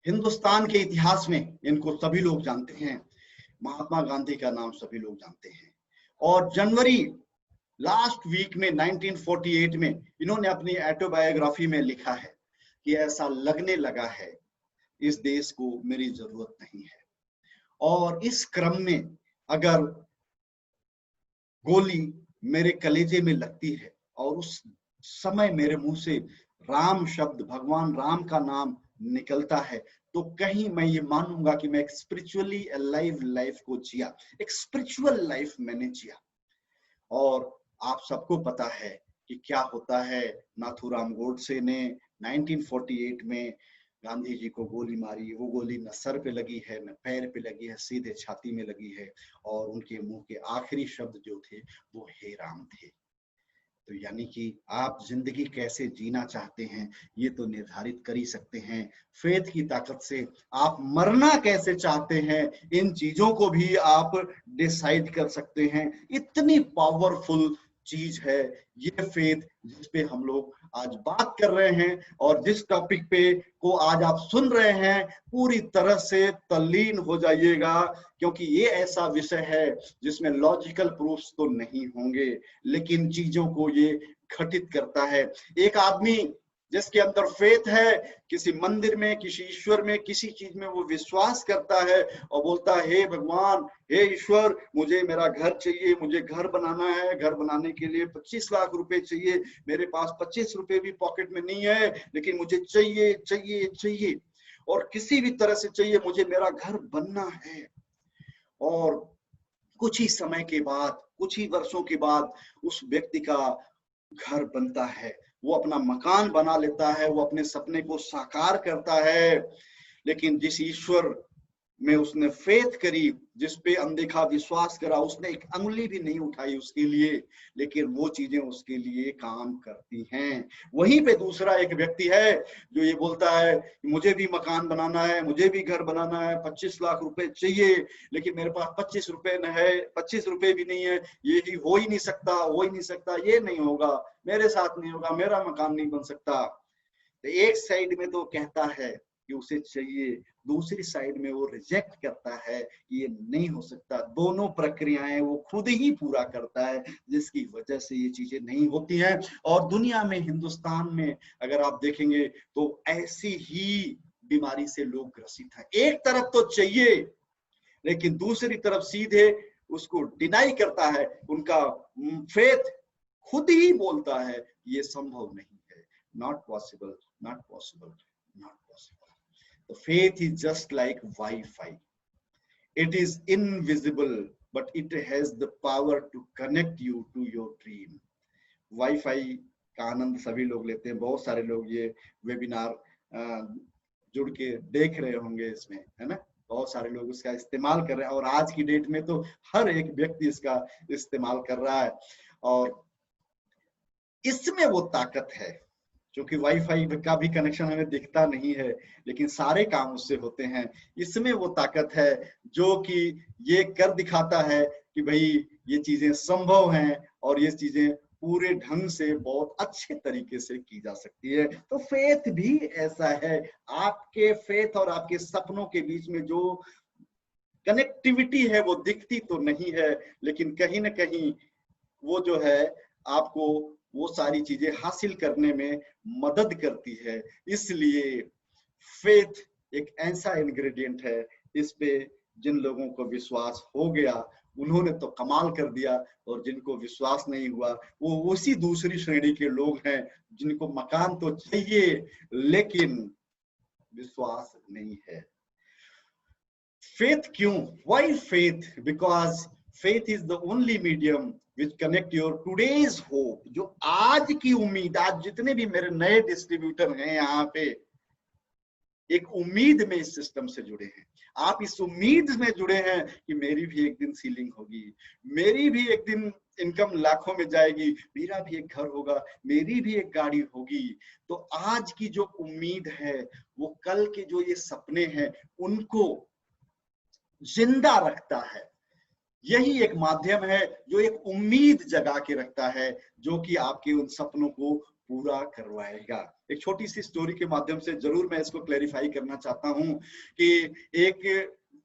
हिंदुस्तान के इतिहास में इनको सभी लोग जानते हैं, महात्मा गांधी का नाम सभी लोग जानते हैं। और जनवरी लास्ट वीक में 1948 में इन्होंने अपनी ऑटोबायोग्राफी में लिखा है कि ऐसा लगने लगा है इस देश को मेरी जरूरत नहीं है। और इस क्रम में अगर गोली मेरे कलेजे में लगती है और उस समय मेरे मुंह से राम शब्द, भगवान राम का नाम निकलता है, तो कहीं मैं ये मानूंगा कि मैं एक स्पिरिचुअली अलाइव लाइफ को जिया, एक स्पिरिचुअल लाइफ मैंने जिया। और आप सबको पता है कि क्या होता है। नाथूराम गोडसे ने 1948 में गांधी जी को गोली मारी। वो गोली न सर पे लगी है, न पैर पे लगी है, सीधे छाती में लगी है। और उनके मुंह के आखिरी शब्द जो थे वो हे राम थे। तो यानी कि आप जिंदगी कैसे जीना चाहते हैं ये तो निर्धारित कर ही सकते हैं। फेथ की ताकत से आप मरना कैसे चाहते हैं इन चीजों को भी आप डिसाइड कर सकते हैं। इतनी पावरफुल चीज है ये फेथ, जिस पे हम लोग आज बात कर रहे हैं, और जिस टॉपिक पे को आज आप सुन रहे हैं पूरी तरह से तल्लीन हो जाइएगा, क्योंकि ये ऐसा विषय है जिसमें लॉजिकल प्रूफ्स तो नहीं होंगे, लेकिन चीजों को ये घटित करता है। एक आदमी जिसके अंदर फेथ है, किसी मंदिर में, किसी ईश्वर में, किसी चीज में वो विश्वास करता है और बोलता है हे भगवान, हे ईश्वर, मुझे मेरा घर चाहिए, मुझे घर बनाना है, घर बनाने के लिए 25 लाख रुपए चाहिए, मेरे पास 25 रुपए भी पॉकेट में नहीं है, लेकिन मुझे चाहिए चाहिए चाहिए, और किसी भी तरह से चाहिए, मुझे मेरा घर बनना है। और कुछ ही समय के बाद, कुछ ही वर्षों के बाद उस व्यक्ति का घर बनता है, वो अपना मकान बना लेता है, वो अपने सपने को साकार करता है। लेकिन जिस ईश्वर में उसने फेथ करी, जिस पे अनदेखा विश्वास करा, उसने एक अंगुली भी नहीं उठाई उसके लिए, लेकिन वो चीजें उसके लिए काम करती हैं। वहीं पे दूसरा एक व्यक्ति है जो ये बोलता है कि मुझे भी मकान बनाना है, मुझे भी घर बनाना है, 25 लाख रुपए चाहिए, लेकिन मेरे पास 25 रुपए न है, 25 रुपए भी नहीं है, ये हो ही नहीं सकता, हो ही नहीं सकता, ये नहीं होगा, मेरे साथ नहीं होगा, मेरा मकान नहीं बन सकता। तो एक साइड में तो कहता है कि उसे चाहिए, दूसरी साइड में वो रिजेक्ट करता है कि ये नहीं हो सकता। दोनों प्रक्रियाएं वो खुद ही पूरा करता है, जिसकी वजह से ये चीजें नहीं होती हैं। और दुनिया में, हिंदुस्तान में अगर आप देखेंगे तो ऐसी ही बीमारी से लोग ग्रसित हैं। एक तरफ तो चाहिए, लेकिन दूसरी तरफ सीधे उसको डिनाई करता है। उनका फेथ खुद ही बोलता है ये संभव नहीं है, not possible, not possible, not possible. The faith is just like Wi-Fi. It is invisible, but it has the power to connect you to your dream. Wi-Fi का आनंद सभी लोग लेते हैं। बहुत सारे लोग ये वेबिनार जुड़ के देख रहे होंगे इसमें, है ना। बहुत सारे लोग उसका इस्तेमाल कर रहे हैं, और आज की डेट में तो हर एक व्यक्ति इसका इस्तेमाल कर रहा है। और इसमें वो ताकत है क्योंकि वाईफाई का भी कनेक्शन हमें दिखता नहीं है, लेकिन सारे काम उससे होते हैं। इसमें वो ताकत है जो कि ये कर दिखाता है कि भाई ये चीजें संभव हैं और ये चीजें पूरे ढंग से बहुत अच्छे तरीके से की जा सकती है। तो फेथ भी ऐसा है, आपके फेथ और आपके सपनों के बीच में जो कनेक्टिविटी है वो दिखती तो नहीं है, लेकिन कहीं ना कहीं वो जो है आपको वो सारी चीजें हासिल करने में मदद करती है। इसलिए फेथ एक ऐसा इंग्रेडिएंट है, इस पे जिन लोगों को विश्वास हो गया उन्होंने तो कमाल कर दिया, और जिनको विश्वास नहीं हुआ वो उसी दूसरी श्रेणी के लोग हैं जिनको मकान तो चाहिए लेकिन विश्वास नहीं है। Faith क्यों? Why faith? Because faith is the only medium which connect your today's hope. जो आज की उम्मीद, आज जितने भी मेरे नए डिस्ट्रीब्यूटर हैं यहाँ पे, एक उम्मीद में इस सिस्टम से जुड़े हैं। आप इस उम्मीद में जुड़े हैं कि मेरी भी एक दिन सीलिंग होगी, मेरी भी एक दिन इनकम लाखों में जाएगी, मेरा भी एक घर होगा, मेरी भी एक गाड़ी होगी। तो आज की जो उम्मीद है वो कल के जो ये सपने हैं उनको जिंदा रखता है। यही एक माध्यम है जो एक उम्मीद जगा के रखता है, जो कि आपके उन सपनों को पूरा करवाएगा। एक छोटी सी स्टोरी के माध्यम से जरूर मैं इसको क्लैरिफाई करना चाहता हूं कि एक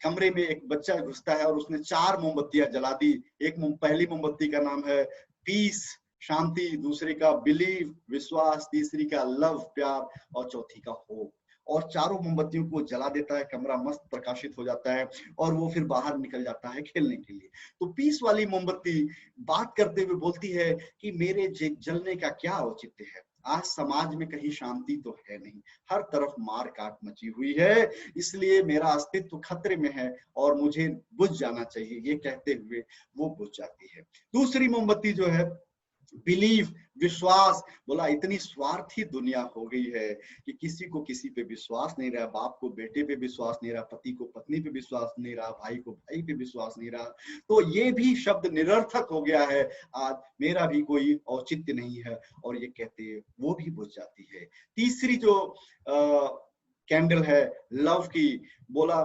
कमरे में एक बच्चा घुसता है और उसने 4 मोमबत्तियां जला दी। पहली मोमबत्ती का नाम है पीस, शांति, दूसरे का बिलीव, विश्वास, तीसरी का लव, प्यार, और चौथी का होप। और चारों मोमबत्तियों को जला देता है, कमरा मस्त प्रकाशित हो जाता है और वो फिर बाहर निकल जाता है खेलने के लिए। तो पीस वाली मोमबत्ती बात करते हुए बोलती है कि मेरे जलने का क्या औचित्य है, आज समाज में कहीं शांति तो है नहीं, हर तरफ मार काट मची हुई है, इसलिए मेरा अस्तित्व खतरे में है और मुझे बुझ जाना चाहिए। ये कहते हुए वो बुझ जाती है। दूसरी मोमबत्ती जो है बिलीव, विश्वास, बोला इतनी स्वार्थी दुनिया हो गई है कि किसी को किसी पे विश्वास नहीं रहा, बाप को बेटे पे विश्वास नहीं रहा, पति को पत्नी पे विश्वास नहीं रहा, भाई को भाई पे विश्वास नहीं रहा, तो ये भी शब्द निरर्थक हो गया है, आज मेरा भी कोई औचित्य नहीं है, और ये कहते वो भी बुझ जाती है। तीसरी जो कैंडल है लव की, बोला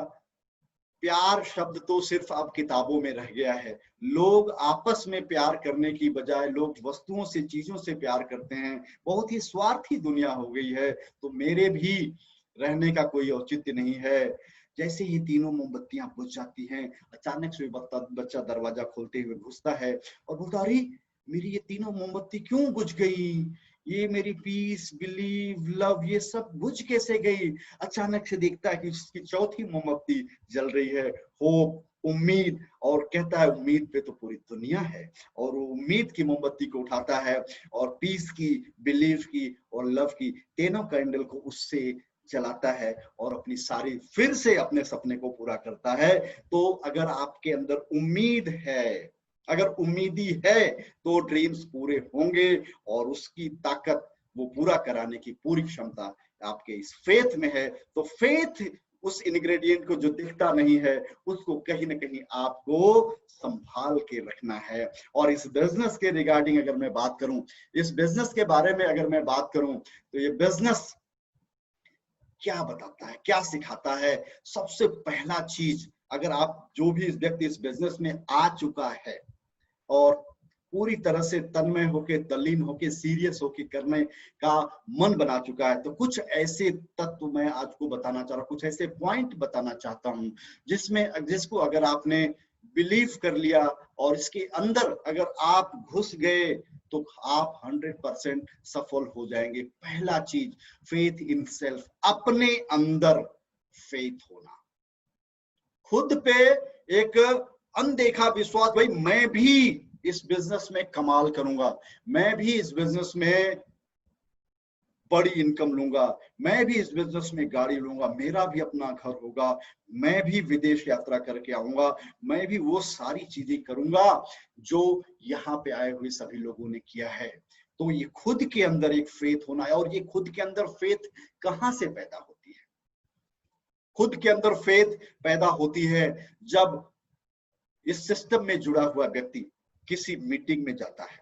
प्यार शब्द तो सिर्फ अब किताबों में रह गया है, लोग आपस में प्यार करने की बजाय लोग वस्तुओं से, चीजों से प्यार करते हैं, बहुत ही स्वार्थी दुनिया हो गई है, तो मेरे भी रहने का कोई औचित्य नहीं है। जैसे ये तीनों मोमबत्तियां बुझ जाती हैं, अचानक से बच्चा दरवाजा खोलते हुए घुसता है और बोलता, अरे मेरी ये तीनों मोमबत्ती क्यों बुझ गई, ये मेरी पीस, बिलीव, लव, ये सब बुझ कैसे गई। अचानक से देखता है कि इसकी चौथी मोमबत्ती जल रही है, होप, उम्मीद, और कहता है उम्मीद पे तो पूरी दुनिया है, और वो उम्मीद की मोमबत्ती को उठाता है और पीस की, बिलीव की और लव की तीनों कैंडल को उससे चलाता है और अपनी सारी फिर से अपने सपने को पूरा करता है। तो अगर आपके अंदर उम्मीद है, अगर उम्मीदी है तो ड्रीम्स पूरे होंगे, और उसकी ताकत, वो पूरा कराने की पूरी क्षमता आपके इस फेथ में है। तो फेथ उस इंग्रेडिएंट को जो दिखता नहीं है उसको कहीं ना कहीं आपको संभाल के रखना है। और इस बिजनेस के रिगार्डिंग अगर मैं बात करूं, इस बिजनेस के बारे में अगर मैं बात करूं, तो ये बिजनेस क्या बताता है, क्या सिखाता है। सबसे पहला चीज, अगर आप जो भी व्यक्ति इस बिजनेस में आ चुका है और पूरी तरह से तन्मय होके, तल्लीन होके, सीरियस होके करने का मन बना चुका है, तो कुछ ऐसे तत्व मैं आज को बताना चाह रहा हूं, कुछ ऐसे पॉइंट बताना चाहता हूं जिसको अगर आपने बिलीव कर लिया और इसके अंदर अगर आप घुस गए तो आप 100% सफल हो जाएंगे। पहला चीज, फेथ इन सेल्फ, अपने अंदर फेथ होना, खुद पे एक अनदेखा विश्वास, भाई मैं भी इस बिजनेस में कमाल करूंगा, मैं भी इस बिजनेस में बड़ी इनकम लूंगा, मैं भी इस बिजनेस में गाड़ी लूंगा, मेरा भी अपना घर होगा, मैं भी विदेश यात्रा करके आऊंगा, मैं भी वो सारी चीजें करूंगा जो यहाँ पे आए हुए सभी लोगों ने किया है। तो ये खुद के अंदर एक फेथ होना है। और ये खुद के अंदर फेथ कहाँ से पैदा होती है? खुद के अंदर फेथ पैदा होती है जब इस सिस्टम में जुड़ा हुआ व्यक्ति किसी मीटिंग में जाता है,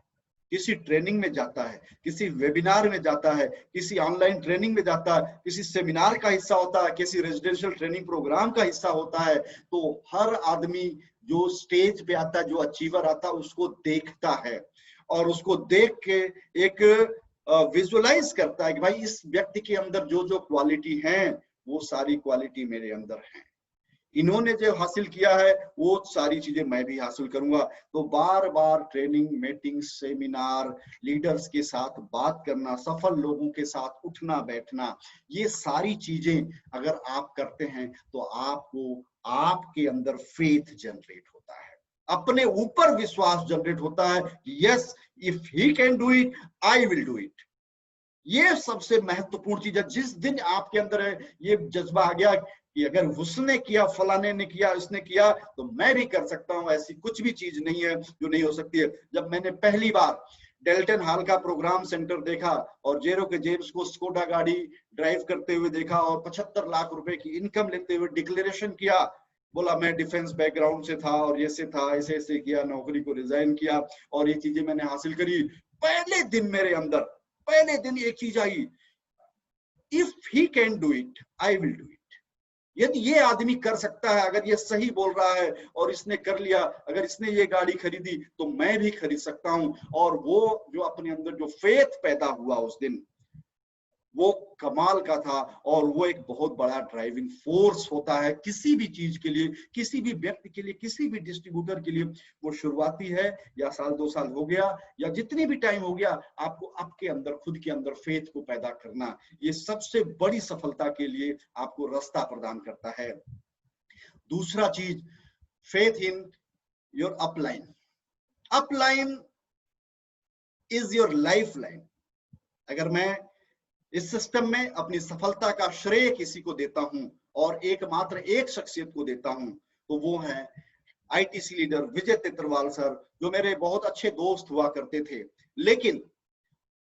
किसी ट्रेनिंग में जाता है, किसी वेबिनार में जाता है, किसी ऑनलाइन ट्रेनिंग में जाता है, किसी सेमिनार का हिस्सा होता है, किसी रेजिडेंशियल ट्रेनिंग प्रोग्राम का हिस्सा होता है, तो हर आदमी जो स्टेज पे आता है, जो अचीवर आता है, उसको देखता है और उसको देख के एक विजुअलाइज करता है कि भाई इस व्यक्ति के अंदर जो जो क्वालिटी है वो सारी क्वालिटी मेरे अंदर है, इन्होंने जो हासिल किया है वो सारी चीजें मैं भी हासिल करूंगा। तो बार बार ट्रेनिंग, मीटिंग, सेमिनार, लीडर्स के साथ बात करना, सफल लोगों के साथ उठना बैठना, ये सारी चीजें अगर आप करते हैं तो आपको आपके अंदर फेथ जनरेट होता है, अपने ऊपर विश्वास जनरेट होता है कि yes, if he can do it, I will do it. ये सबसे महत्वपूर्ण चीज है। जिस दिन आपके अंदर है ये जज्बा आ गया कि अगर उसने किया, फलाने ने किया, इसने किया, तो मैं भी कर सकता हूं, ऐसी कुछ भी चीज नहीं है जो नहीं हो सकती है। जब मैंने पहली बार डेल्टन हॉल का प्रोग्राम सेंटर देखा और जेरो के जेम्स को स्कोडा गाड़ी ड्राइव करते हुए देखा और 75 लाख रुपए की इनकम लेते हुए डिक्लेरेशन किया, बोला मैं डिफेंस बैकग्राउंड से था और ये से था, ऐसे ऐसे किया, नौकरी को रिजाइन किया और ये चीजें मैंने हासिल करी, पहले दिन मेरे अंदर, पहले दिन एक चीज आई, if he can do it, I will do it. यदि ये आदमी कर सकता है, अगर ये सही बोल रहा है और इसने कर लिया, अगर इसने ये गाड़ी खरीदी तो मैं भी खरीद सकता हूं। और वो जो अपने अंदर जो फेथ पैदा हुआ उस दिन, वो कमाल का था। और वो एक बहुत बड़ा ड्राइविंग फोर्स होता है किसी भी चीज के लिए, किसी भी व्यक्ति के लिए, किसी भी डिस्ट्रीब्यूटर के लिए। वो शुरुआती है या साल 2 साल हो गया या जितनी भी टाइम हो गया, आपको आपके अंदर, खुद के अंदर फेथ को पैदा करना, ये सबसे बड़ी सफलता के लिए आपको रास्ता प्रदान करता है। दूसरा चीज, faith in your upline. Upline is your life line. अगर मैं इस सिस्टम में अपनी सफलता का श्रेय किसी को देता हूं और एकमात्र एक शख्सियत को देता हूं, तो वो है आईटीसी लीडर विजय तेत्रवाल सर, जो मेरे बहुत अच्छे दोस्त हुआ करते थे। लेकिन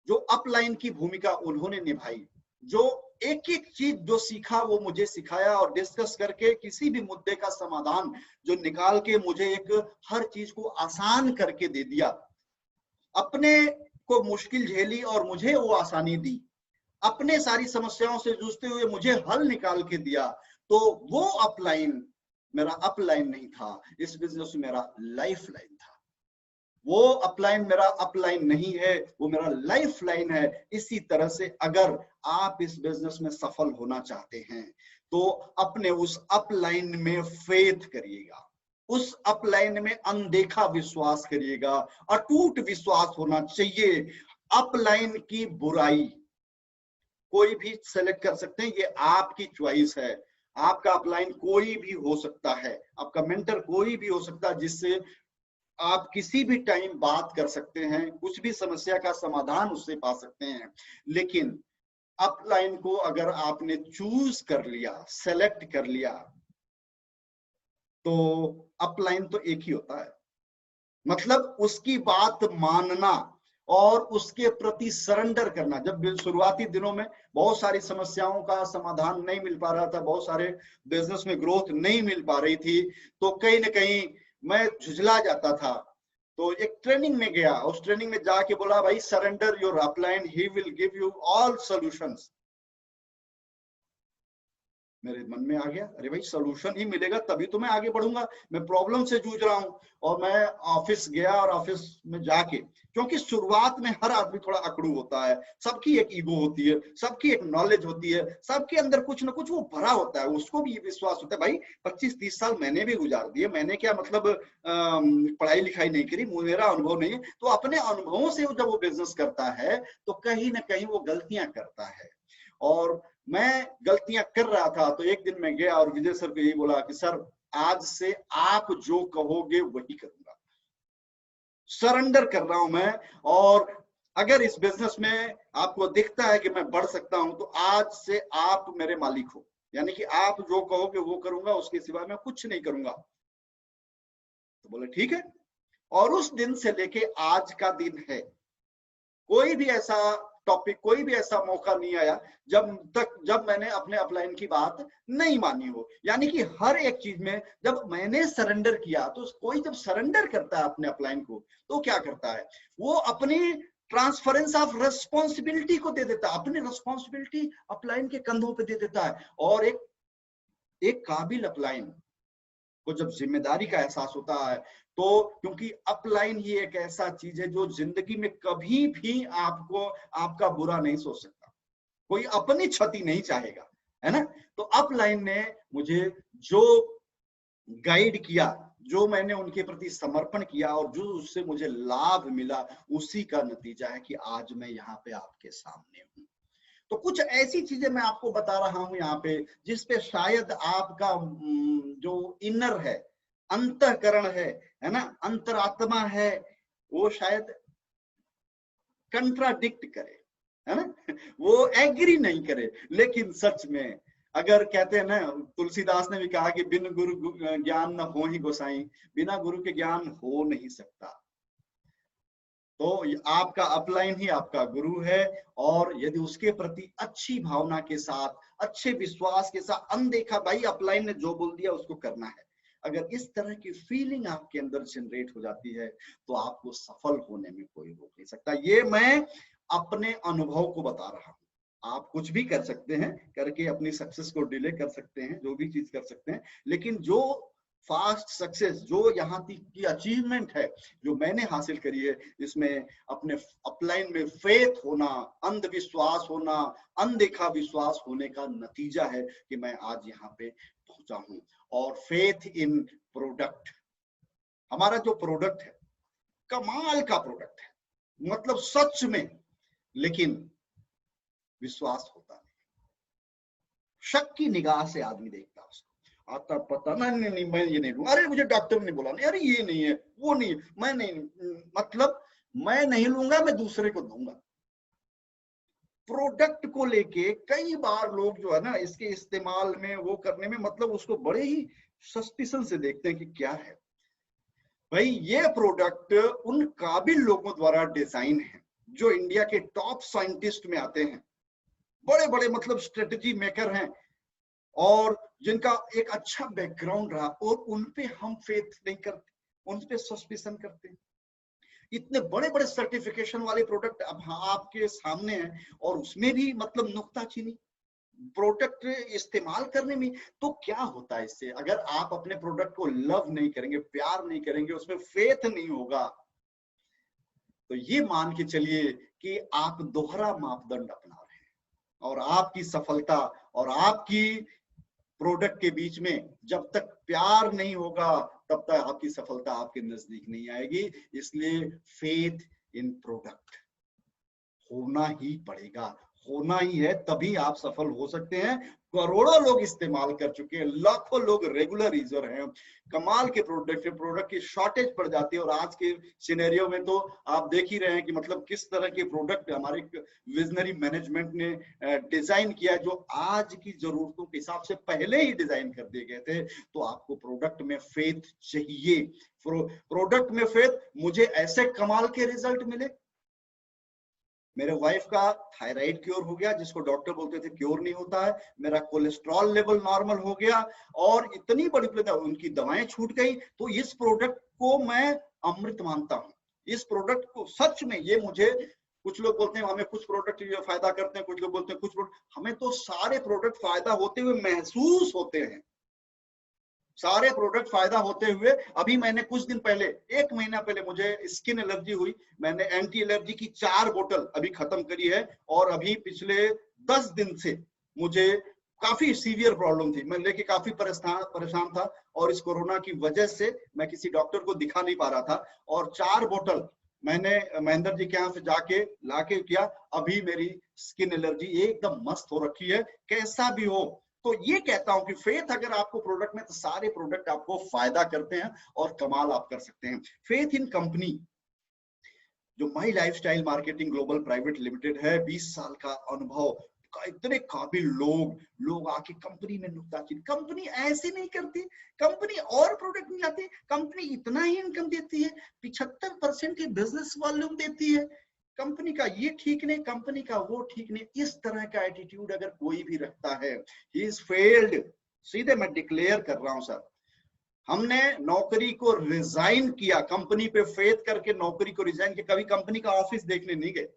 जो अपलाइन की भूमिका उन्होंने निभाई, जो एक एक चीज जो सीखा वो मुझे सिखाया और डिस्कस करके किसी भी मुद्दे का समाधान जो निकाल के मुझे एक हर चीज को आसान करके दे दिया, अपने को मुश्किल झेली और मुझे वो आसानी दी, अपने सारी समस्याओं से जूझते हुए मुझे हल निकाल के दिया। तो वो अपलाइन मेरा अपलाइन नहीं था, इस बिजनेस में मेरा लाइफ लाइन था। वो अपलाइन मेरा अपलाइन नहीं है, वो मेरा लाइफ लाइन है। इसी तरह से अगर आप इस बिजनेस में सफल होना चाहते हैं तो अपने उस अपलाइन में फेथ करिएगा, उस अपलाइन में अनदेखा विश्वास करिएगा, अटूट विश्वास होना चाहिए। अपलाइन की बुराई कोई भी सेलेक्ट कर सकते हैं, ये आपकी चॉइस है। आपका अपलाइन कोई भी हो सकता है, आपका मेंटर कोई भी हो सकता है, जिससे आप किसी भी टाइम बात कर सकते हैं, कुछ भी समस्या का समाधान उससे पा सकते हैं। लेकिन अपलाइन को अगर आपने चूज कर लिया, सेलेक्ट कर लिया, तो अपलाइन तो एक ही होता है, मतलब उसकी बात मानना और उसके प्रति सरेंडर करना। जब शुरुआती दिनों में बहुत सारी समस्याओं का समाधान नहीं मिल पा रहा था, बहुत सारे बिजनेस में ग्रोथ नहीं मिल पा रही थी, तो कहीं ना कहीं मैं झुझला जाता था। तो एक ट्रेनिंग में गया, उस ट्रेनिंग में जाके बोला, भाई surrender your upline, he will give you all solutions. मेरे मन में आ गया, अरे भाई सोल्यूशन ही मिलेगा तभी तो मैं आगे बढ़ूंगा, मैं प्रॉब्लम से जूझ रहा हूं। और मैं ऑफिस गया और ऑफिस में जाके, क्योंकि शुरुआत में हर आदमी थोड़ा अकड़ू होता है, सबकी एक ईगो होती है, सबकी एक नॉलेज होती है, सबके अंदर कुछ ना कुछ वो भरा होता है, उसको भी ये विश्वास होता है भाई 25-30 साल मैंने भी गुजार दिए, मैंने क्या मतलब पढ़ाई लिखाई नहीं करी, मेरा अनुभव नहीं है। तो अपने अनुभवों से जब वो बिजनेस करता है तो कहीं ना कहीं वो गलतियां करता है। और मैं गलतियां कर रहा था, तो एक दिन मैं गया और विजय सर को यही बोला कि सर आज से आप जो कहोगे वही करूंगा, सरेंडर कर रहा हूं मैं। और अगर इस बिजनेस में आपको दिखता है कि मैं बढ़ सकता हूं तो आज से आप मेरे मालिक हो, यानी कि आप जो कहोगे वो करूंगा, उसके सिवा मैं कुछ नहीं करूंगा। तो बोले ठीक है। और उस दिन से लेके आज का दिन है, कोई भी ऐसा टॉपिक, कोई भी ऐसा मौका नहीं आया जब मैंने अपने अपलाइन की बात नहीं मानी हो। यानी कि हर एक चीज में जब मैंने सरेंडर किया, तो कोई जब सरेंडर करता है अपने अपलाइन को, तो क्या करता है, वो अपनी ट्रांसफरेंस ऑफ रेस्पॉन्सिबिलिटी को दे देता है, अपनी रिस्पॉन्सिबिलिटी अपलाइन के कंधों पे दे देता है। और एक काबिल अपलाइन को जब जिम्मेदारी का एहसास होता है, तो क्योंकि अपलाइन ही एक ऐसा चीज है जो जिंदगी में कभी भी आपका बुरा नहीं सोच सकता, कोई अपनी क्षति नहीं चाहेगा, है ना। तो अपलाइन ने मुझे जो गाइड किया, जो मैंने उनके प्रति समर्पण किया और जो उससे मुझे लाभ मिला, उसी का नतीजा है कि आज मैं यहाँ पे आपके सामने हूँ। तो कुछ ऐसी चीजें मैं आपको बता रहा हूं यहाँ पे, जिसपे शायद आपका जो इनर है, अंतःकरण है ना, अंतरात्मा है, वो शायद कंट्राडिक्ट करे, है ना, वो एग्री नहीं करे। लेकिन सच में अगर कहते हैं ना, तुलसीदास ने भी कहा कि बिन गुरु ज्ञान न हो ही गोसाई, बिना गुरु के ज्ञान हो नहीं सकता। तो आपका अपलाइन ही आपका गुरु है, और यदि उसके प्रति अच्छी भावना के साथ, अच्छे विश्वास के साथ, अनदेखा, भाई अपलाइन ने जो बोल दिया उसको करना है, अगर इस तरह की फीलिंग आपके अंदर जनरेट हो जाती है, तो आपको सफल होने में कोई रोक नहीं सकता। ये मैं अपने अनुभव को बता रहा हूं। आप कुछ भी कर सकते हैं, करके अपनी सक्सेस को डिले कर सकते हैं, जो भी चीज कर सकते हैं, लेकिन जो फास्ट सक्सेस, जो यहाँ की अचीवमेंट है, जो मैंने हासिल करी है, इसमें अपने अपलाइन में फेथ होना, अंधविश्वास होना, अनदेखा विश्वास होने का नतीजा है कि मैं आज यहाँ पे पहुंचा हूं। और फेथ इन प्रोडक्ट, हमारा जो प्रोडक्ट है कमाल का प्रोडक्ट है, मतलब सच में, लेकिन विश्वास होता नहीं, शक की निगाह से आदमी देखता है उसको, आता पता नहीं मैं ये नहीं लूंगा, अरे मुझे डॉक्टर ने बोला नहीं, अरे ये नहीं है, वो नहीं, मैं नहीं, मतलब मैं नहीं लूंगा, मैं दूसरे को दूंगा। प्रोडक्ट को लेके कई बार लोग जो है ना, इसके इस्तेमाल में, वो करने में, मतलब उसको बड़े ही सस्पिशन से देखते हैं कि क्या है। भाई ये प्रोडक्ट उन काबिल लोगों द्वारा डिजाइन है जो इंडिया के टॉप साइंटिस्ट में आते हैं, बड़े बड़े मतलब स्ट्रेटेजी मेकर हैं, और जिनका एक अच्छा बैकग्राउंड रहा, और उनपे हम फेथ नहीं करते, उनपे सस्पिशन करते हैं। इतने बड़े बड़े सर्टिफिकेशन वाले प्रोडक्ट अब आपके सामने हैं, और उसमें भी मतलब नुक्ताचीनी, प्रोडक्ट इस्तेमाल करने में। तो क्या होता है इससे, अगर आप अपने प्रोडक्ट को लव नहीं करेंगे, प्यार नहीं करेंगे, उसमें फेथ नहीं होगा, तो ये मान के चलिए कि आप दोहरा मापदंड अपना रहे हैं, और आपकी सफलता और आपकी प्रोडक्ट के बीच में जब तक प्यार नहीं होगा, तब तक आपकी सफलता आपके नजदीक नहीं आएगी। इसलिए फेथ इन प्रोडक्ट होना ही पड़ेगा, होना ही है, तभी आप सफल हो सकते हैं। करोड़ों लोग इस्तेमाल कर चुके हैं, लाखों लोग रेगुलर यूजर हैं, कमाल के प्रोडक्ट की शॉर्टेज पड़ जाती है। और आज के सिनेरियो में तो आप देख ही रहे हैं कि मतलब किस तरह के प्रोडक्ट हमारे विजनरी मैनेजमेंट ने डिजाइन किया, जो आज की जरूरतों के हिसाब से पहले ही डिजाइन कर दिए गए थे। तो आपको प्रोडक्ट में फेथ चाहिए, प्रोडक्ट में फेथ। मुझे ऐसे कमाल के रिजल्ट मिले, मेरे वाइफ का थायराइड क्योर हो गया, जिसको डॉक्टर बोलते थे क्योर नहीं होता है, मेरा कोलेस्ट्रॉल लेवल नॉर्मल हो गया, और इतनी बड़ी उनकी दवाएं छूट गई। तो इस प्रोडक्ट को मैं अमृत मानता हूं, इस प्रोडक्ट को सच में। ये मुझे, कुछ लोग बोलते हैं हमें कुछ प्रोडक्ट फायदा करते हैं, कुछ लोग बोलते हैं कुछ प्रोडक्ट, हमें तो सारे प्रोडक्ट फायदा होते हुए महसूस होते हैं, सारे प्रोडक्ट फायदा होते हुए। अभी मैंने कुछ दिन पहले, 1 महीना पहले मुझे स्किन एलर्जी हुई, मैंने एंटी एलर्जी की 4 बोतल अभी खत्म करी है, और अभी पिछले 10 दिन से मुझे काफी सीवियर प्रॉब्लम थी, मैं लेके काफी परेशान था, और इस कोरोना की वजह से मैं किसी डॉक्टर को दिखा नहीं पा रहा था, और 4 बोतल मैंने महेंद्र जी के यहाँ से जाके लाके किया। अभी मेरी स्किन एलर्जी एकदम मस्त हो रखी है, कैसा भी हो। तो ये कहता हूं कि फेथ अगर आपको प्रोडक्ट में, तो सारे प्रोडक्ट आपको फायदा करते हैं और कमाल आप कर सकते हैं। फेथ इन कंपनी, जो my lifestyle marketing global private limited है, 20 साल का अनुभव, इतने काबिल लोग आके कंपनी में नुकताचीन, कंपनी ऐसे नहीं करती, कंपनी और प्रोडक्ट नहीं लाती, कंपनी इतना ही इनकम देती है, 75% ही बिजनेस वॉल्यूम देती है, कंपनी का ये ठीक नहीं, कंपनी का वो ठीक नहीं, इस तरह का एटीट्यूड अगर कोई भी रखता है, ही इज फेल्ड। सीधे मैं डिक्लेयर कर रहा हूं सर, हमने नौकरी को रिजाइन किया, कंपनी पे फेथ करके नौकरी को रिजाइन किया, कभी कंपनी का ऑफिस देखने नहीं गए।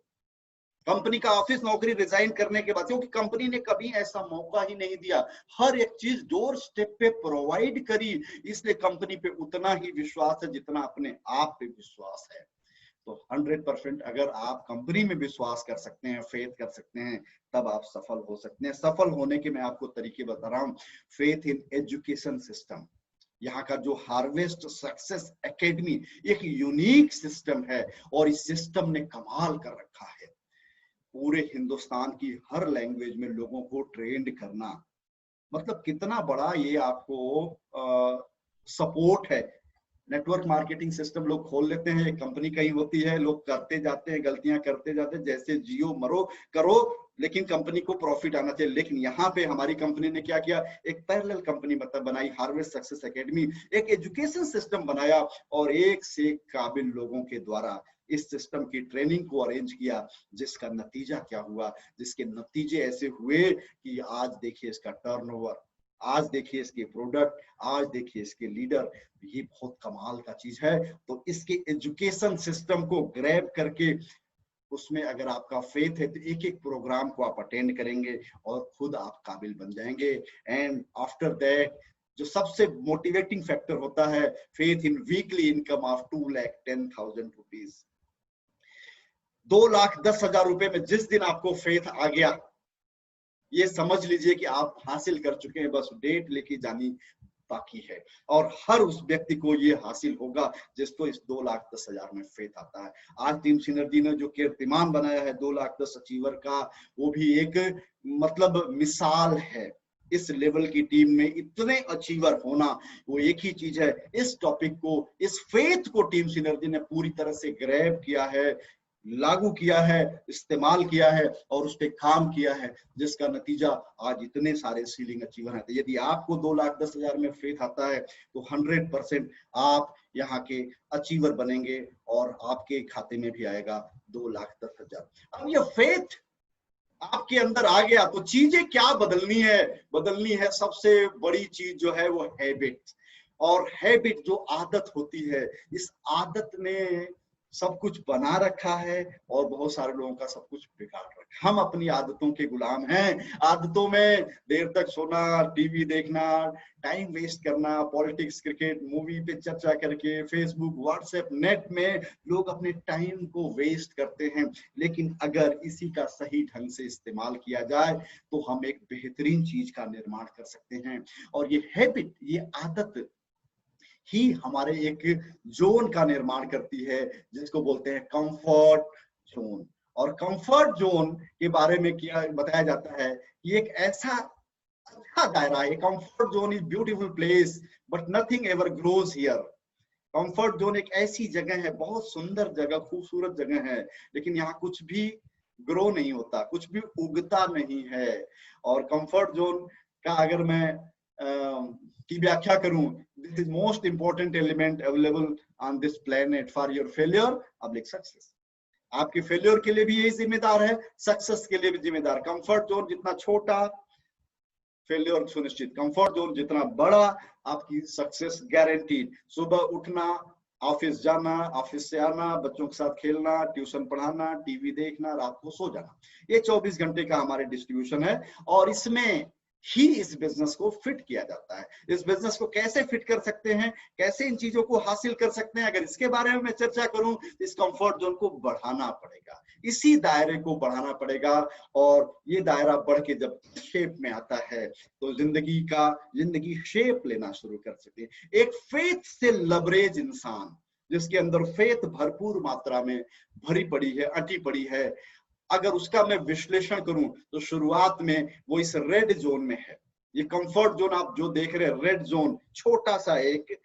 कंपनी का ऑफिस नौकरी रिजाइन करने के बाद, क्योंकि कंपनी ने कभी ऐसा मौका ही नहीं दिया, हर एक चीज डोर स्टेप पे प्रोवाइड करी, इसलिए कंपनी पे उतना ही विश्वास है जितना अपने आप पे विश्वास है। तो 100% अगर आप कंपनी में विश्वास कर सकते हैं, फेथ कर सकते हैं, तब आप सफल हो सकते हैं। सफल होने के मैं आपको तरीके बता रहा हूं। फेथ इन एजुकेशन सिस्टम, यहाँ का जो हार्वेस्ट सक्सेस एकेडमी एक यूनिक सिस्टम है, और इस सिस्टम ने कमाल कर रखा है। पूरे हिंदुस्तान की हर लैंग्वेज में लोगों को ट्रेंड करना, मतलब कितना बड़ा ये आपको सपोर्ट है। नेटवर्क मार्केटिंग सिस्टम लोग खोल लेते हैं, कंपनी कहीं होती है, लोग करते जाते हैं, गलतियां करते जाते हैं, जैसे जियो मरो करो, लेकिन कंपनी को प्रॉफिट आना चाहिए। लेकिन यहाँ पे हमारी कंपनी ने क्या किया, एक पैरेलल कंपनी मतलब बनाई, हार्वेस्ट सक्सेस एकेडमी, एक एजुकेशन सिस्टम बनाया, और एक से एक काबिल लोगों के द्वारा इस सिस्टम की ट्रेनिंग को अरेंज किया, जिसका नतीजा क्या हुआ, जिसके नतीजे ऐसे हुए कि आज देखिए इसका टर्नओवर, आज देखिए इसके प्रोडक्ट, आज देखिए इसके लीडर, ये बहुत कमाल का चीज है। तो इसके एजुकेशन सिस्टम को ग्रैब करके, उसमें अगर आपका फेथ है तो एक एक प्रोग्राम को आप अटेंड करेंगे और खुद आप काबिल बन जाएंगे। एंड आफ्टर दैट जो सबसे मोटिवेटिंग फैक्टर होता है, faith in weekly income of 2,10,000 rupees. 2,10,000 रुपए में जिस दिन आपको फेथ आ गया, ये समझ लीजिए कि आप हासिल कर चुके हैं, बस डेट लेके जानी बाकी है। और हर उस व्यक्ति को ये हासिल होगा जिसको इस 2,10,000 में फेथ आता है। आज टीम सिनर्जी ने जो कीर्तिमान बनाया है 2,10,000 अचीवर का, वो भी एक मतलब मिसाल है। इस लेवल की टीम में इतने अचीवर होना, वो एक ही चीज है, इस टॉपिक को, इस फेथ को टीम सिनर्जी ने पूरी तरह से ग्रैब किया है, लागू किया है, इस्तेमाल किया है, और उस पर काम किया है, जिसका नतीजा आज इतने सारे सीलिंग अचीवर हैं। तो यदि आपको 2,10,000 में फेथ आता है तो 100% आप यहाँ के अचीवर बनेंगे, और आपके खाते में भी आएगा 2,10,000। अब ये फेथ आपके अंदर आ गया तो चीजें क्या बदलनी है? बदलनी है सबसे बड़ी चीज जो है वो हैबिट। और हैबिट जो आदत होती है, इस आदत ने सब कुछ बना रखा है और बहुत सारे लोगों का सब कुछ बिगाड़ रखा। हम अपनी आदतों के गुलाम हैं। आदतों में देर तक सोना, टीवी देखना, टाइम वेस्ट करना, पॉलिटिक्स, क्रिकेट, मूवी पे चर्चा करके, फेसबुक, व्हाट्सएप, नेट में लोग अपने टाइम को वेस्ट करते हैं। लेकिन अगर इसी का सही ढंग से इस्तेमाल किया जाए तो हम एक बेहतरीन चीज का निर्माण कर सकते हैं। और ये हैबिट, ये आदत ही हमारे एक जोन का निर्माण करती है, जिसको बोलते हैं कंफर्ट जोन। और कंफर्ट जोन के बारे में क्या बताया जाता है कि एक ऐसा अच्छा दायरा है। Comfort zone is beautiful place but nothing ever grows here. Comfort zone एक ऐसी जगह है, बहुत सुंदर जगह, खूबसूरत जगह है, लेकिन यहाँ कुछ भी ग्रो नहीं होता, कुछ भी उगता नहीं है। और कंफर्ट जोन का अगर मैं की व्याख्या करूं, this is most important element available on this planet for your failure public success. आपके फेलियर के लिए भी यही जिम्मेदार है, सक्सेस के लिए भी जिम्मेदार। कंफर्ट जोन जितना छोटा, फेलियर सुनिश्चित। कंफर्ट जोन जितना बड़ा, आपकी सक्सेस गारंटीड। सुबह उठना, ऑफिस जाना, ऑफिस से आना, बच्चों के साथ खेलना, ट्यूशन पढ़ाना, टीवी देखना, रात को सो जाना, ये 24 घंटे का हमारे डिस्ट्रीब्यूशन है। और इसमें ही इस बिजनेस को फिट किया जाता है। इस बिजनेस को कैसे फिट कर सकते हैं, कैसे इन चीजों को हासिल कर सकते हैं, अगर इसके बारे में मैं चर्चा करूं तो इस कंफर्ट जोन को बढ़ाना पड़ेगा, इसी दायरे को बढ़ाना पड़ेगा। और ये दायरा बढ़ के जब शेप में आता है तो जिंदगी शेप लेना शुरू कर सकते हैं। एक फेथ से लबरेज इंसान, जिसके अंदर फेथ भरपूर मात्रा में भरी पड़ी है, अटी पड़ी है, अगर उसका मैं विश्लेषण करूं तो शुरुआत में वो इस रेड जोन में है। ये कंफर्ट जोन आप जो देख रहे हैं, रेड जोन, छोटा सा एक,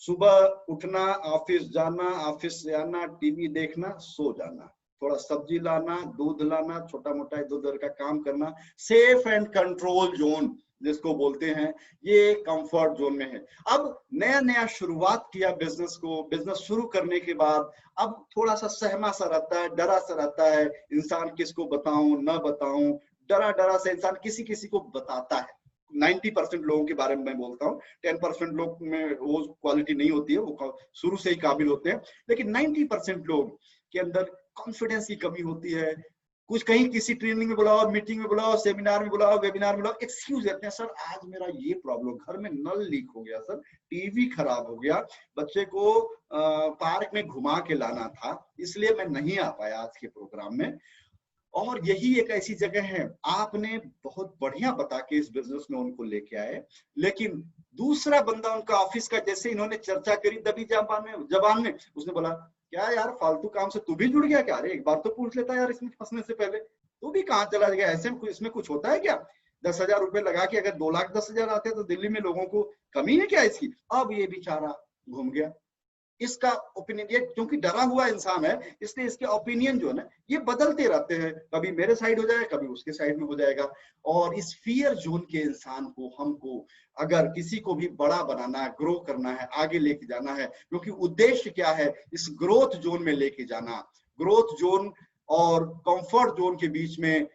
सुबह उठना, ऑफिस जाना, ऑफिस से आना, टीवी देखना, सो जाना, थोड़ा सब्जी लाना, दूध लाना, छोटा मोटा इधर उधर का काम करना, सेफ एंड कंट्रोल जोन जिसको बोलते हैं, ये कंफर्ट जोन में है। अब नया नया शुरुआत किया बिजनेस को, बिजनेस शुरू करने के बाद अब थोड़ा सा सहमा सा रहता है, डरा सा रहता है, इंसान किसको बताऊं ना बताऊं, डरा डरा से इंसान किसी किसी को बताता है। 90% लोगों के बारे में मैं बोलता हूँ, 10% लोग में वो क्वालिटी नहीं होती है, वो शुरू से ही काबिल होते हैं, लेकिन 90% लोग के अंदर कॉन्फिडेंस की कमी होती है। कुछ कहीं किसी ट्रेनिंग में बुलाओ, मीटिंग में बुलाओ, सेमिनार में बुलाओ, वेबिनार में बुलाओ, एक्सक्यूज देते हैं, सर आज मेरा ये प्रॉब्लम, घर में नल लीक हो गया, सर टीवी खराब हो गया, बच्चे को पार्क में घुमा के लाना था, इसलिए मैं नहीं आ पाया आज के प्रोग्राम में। और यही एक ऐसी जगह है, आपने बहुत बढ़िया बता के इस बिजनेस में उनको लेके आए, लेकिन दूसरा बंदा उनका ऑफिस का, जैसे इन्होंने चर्चा करी दबी जबान में उसने बोला, क्या यार फालतू काम से तू भी जुड़ गया क्या? अरे एक बार तो पूछ लेता यार, इसमें फंसने से पहले तू भी कहाँ चला गया? ऐसे में इसमें कुछ होता है क्या? 10,000 रुपए लगा के अगर 2,10,000 आते तो दिल्ली में लोगों को कमी है क्या इसकी? अब ये बेचारा घूम गया। इसका ओपिनियन, ये क्योंकि डरा हुआ इंसान है, इसलिए इसके ओपिनियन जो है ना ये बदलते रहते हैं, कभी मेरे साइड हो जाएगा, कभी उसके साइड में हो जाएगा। और इस फियर जोन के इंसान को, हमको अगर किसी को भी बड़ा बनाना है, ग्रो करना है, आगे लेके जाना है, क्योंकि उद्देश्य क्या है, इस ग्रोथ जोन में लेके जाना। ग्रोथ जोन और कंफर्ट जोन के बीच में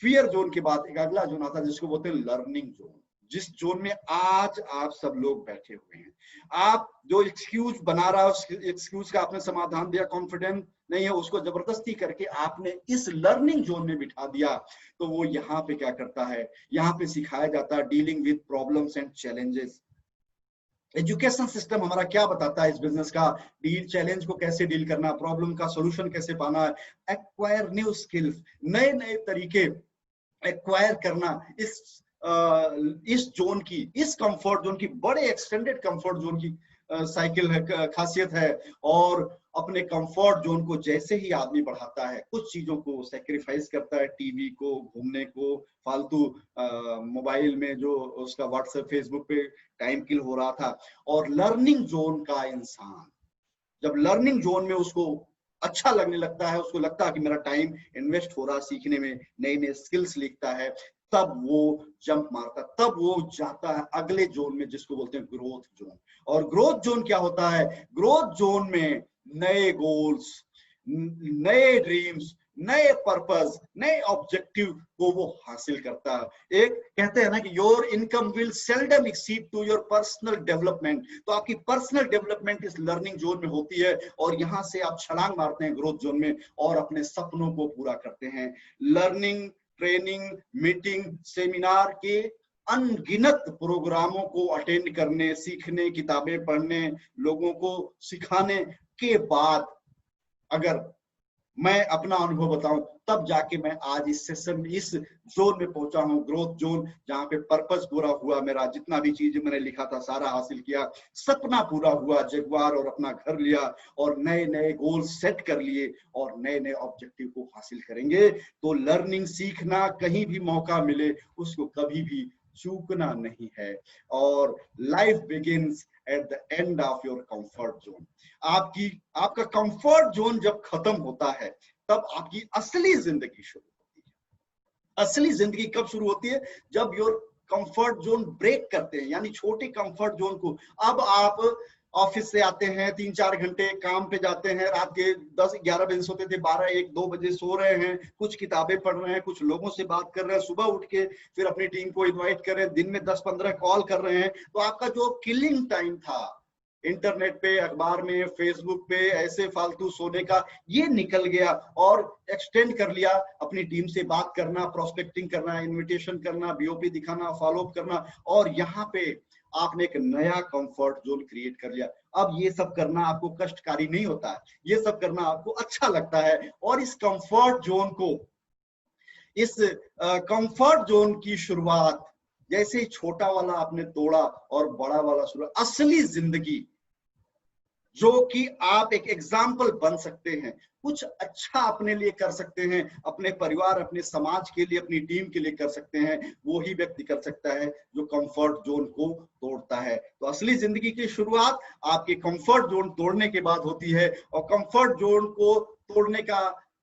फियर जोन के बाद एक अगला जोन आता है जिसको बोलते हैं लर्निंग जोन, जिस जोन में आज आप सब लोग बैठे हुए हैं। आप जो एक्सक्यूज बना रहा है, उस एक्सक्यूज का आपने समाधान दिया, कॉन्फिडेंट नहीं है, उसको जबरदस्ती करके आपने इस लर्निंग जोन में बिठा दिया, तो वो यहाँ पे क्या करता है, यहाँ पे सिखाया जाता है dealing with problems and challenges. Education system हमारा क्या बताता है इस बिजनेस का, डील चैलेंज को कैसे डील करना, प्रॉब्लम का सोल्यूशन कैसे पाना, एक्वायर न्यू स्किल्स, नए नए तरीके एक्वायर करना। इस जोन की, इस कंफर्ट जोन की, बड़े एक्सटेंडेड कंफर्ट जोन की साइकिल है, खासियत है। और अपने कंफर्ट जोन को जैसे ही आदमी बढ़ाता है, कुछ चीजों को सेक्रीफाइस करता है, टीवी को, घूमने को, फालतू मोबाइल में जो उसका व्हाट्सएप फेसबुक पे टाइम किल हो रहा था, और लर्निंग जोन का इंसान जब लर्निंग जोन में उसको अच्छा लगने लगता है, उसको लगता है कि मेरा टाइम इन्वेस्ट हो रहा है सीखने में, नए नए स्किल्स लिखता है, तब वो जंप मारता, तब वो जाता है अगले जोन में जिसको बोलते हैं ग्रोथ जोन। और ग्रोथ जोन क्या होता है? ग्रोथ जोन में नए गोल्स, नए ड्रीम्स, नए पर्पस, नए ऑब्जेक्टिव को वो हासिल करता है। एक कहते हैं ना कि your income will seldom exceed to your personal development, तो आपकी पर्सनल डेवलपमेंट इस लर्निंग जोन में होती है, और यहां से आप छलांग मारते हैं ग्रोथ जोन में और अपने सपनों को पूरा करते हैं। लर्निंग, ट्रेनिंग, मीटिंग, सेमिनार के अनगिनत प्रोग्रामों को अटेंड करने, सीखने, किताबें पढ़ने, लोगों को सिखाने के बाद अगर मैं अपना अनुभव बताऊं, तब जाके मैं आज इस सेशन, इस जोन में पहुंचा हूं, ग्रोथ जोन, जहां पे पर्पस पूरा हुआ, मेरा जितना भी चीज मैंने लिखा था सारा हासिल किया, सपना पूरा हुआ, जगुआर और अपना घर लिया, और नए नए गोल सेट कर लिए, और नए नए ऑब्जेक्टिव को हासिल करेंगे। तो लर्निंग, सीखना, कहीं भी मौका मिले उसको कभी भी चूकना नहीं है। और life begins at the end of your comfort zone. आपका कंफर्ट जोन जब खत्म होता है, तब आपकी असली जिंदगी शुरू होती है। असली जिंदगी कब शुरू होती है? जब योर कंफर्ट जोन ब्रेक करते हैं, यानी छोटे कंफर्ट जोन को। अब आप ऑफिस से आते हैं, 3-4 घंटे काम पे जाते हैं, रात के 10-11 बजे सोते थे, 12-1-2 बजे सो रहे हैं, कुछ किताबें पढ़ रहे हैं, कुछ लोगों से बात कर रहे हैं, सुबह उठ के फिर अपनी टीम को इनवाइट कर रहे हैं, दिन में 10-15 कॉल कर रहे हैं। तो आपका जो किलिंग टाइम था इंटरनेट पे, अखबार में, फेसबुक पे ऐसे फालतू सोने का, ये निकल गया, और एक्सटेंड कर लिया अपनी टीम से बात करना, प्रोस्पेक्टिंग करना, इनविटेशन करना, बीओपी दिखाना, फॉलोअप करना, और यहाँ पे आपने एक नया कंफर्ट जोन क्रिएट कर लिया। अब ये सब करना आपको कष्टकारी नहीं होता है, ये सब करना आपको अच्छा लगता है। और इस कंफर्ट जोन को, इस कंफर्ट जोन की शुरुआत जैसे ही छोटा वाला आपने तोड़ा और बड़ा वाला शुरू, असली जिंदगी जो कि आप एक एग्जाम्पल बन सकते हैं, कुछ अच्छा अपने लिए कर सकते हैं, अपने परिवार, अपने समाज के लिए, अपनी टीम के लिए कर सकते हैं, वो ही व्यक्ति कर सकता है जो कंफर्ट जोन को तोड़ता है। तो असली जिंदगी की शुरुआत आपके कंफर्ट जोन तोड़ने के बाद होती है, और कंफर्ट जोन को तोड़ने का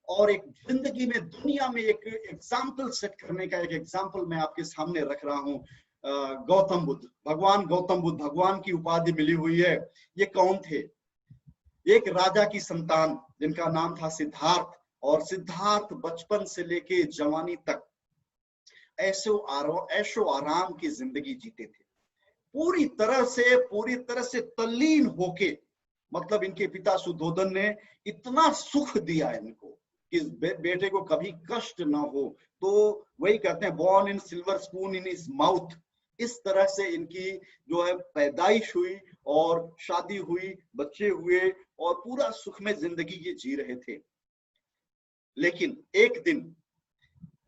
और एक जिंदगी में दुनिया में एक एग्जाम्पल सेट करने का एक एग्जाम्पल मैं आपके सामने रख रहा हूँ। गौतम बुद्ध, भगवान गौतम बुद्ध, भगवान की उपाधि मिली हुई है। ये कौन थे? एक राजा की संतान जिनका नाम था सिद्धार्थ, और सिद्धार्थ बचपन से लेके जवानी तक ऐशो आराम की जिंदगी जीते थे, पूरी तरह से तल्लीन होके। मतलब इनके पिता सुद्धोधन ने इतना सुख दिया इनको कि बेटे को कभी कष्ट ना हो। तो वही कहते हैं, born in silver spoon in his mouth. इस तरह से इनकी जो है पैदाइश हुई और शादी हुई, बच्चे हुए और पूरा सुख में जिंदगी ये जी रहे थे। लेकिन एक दिन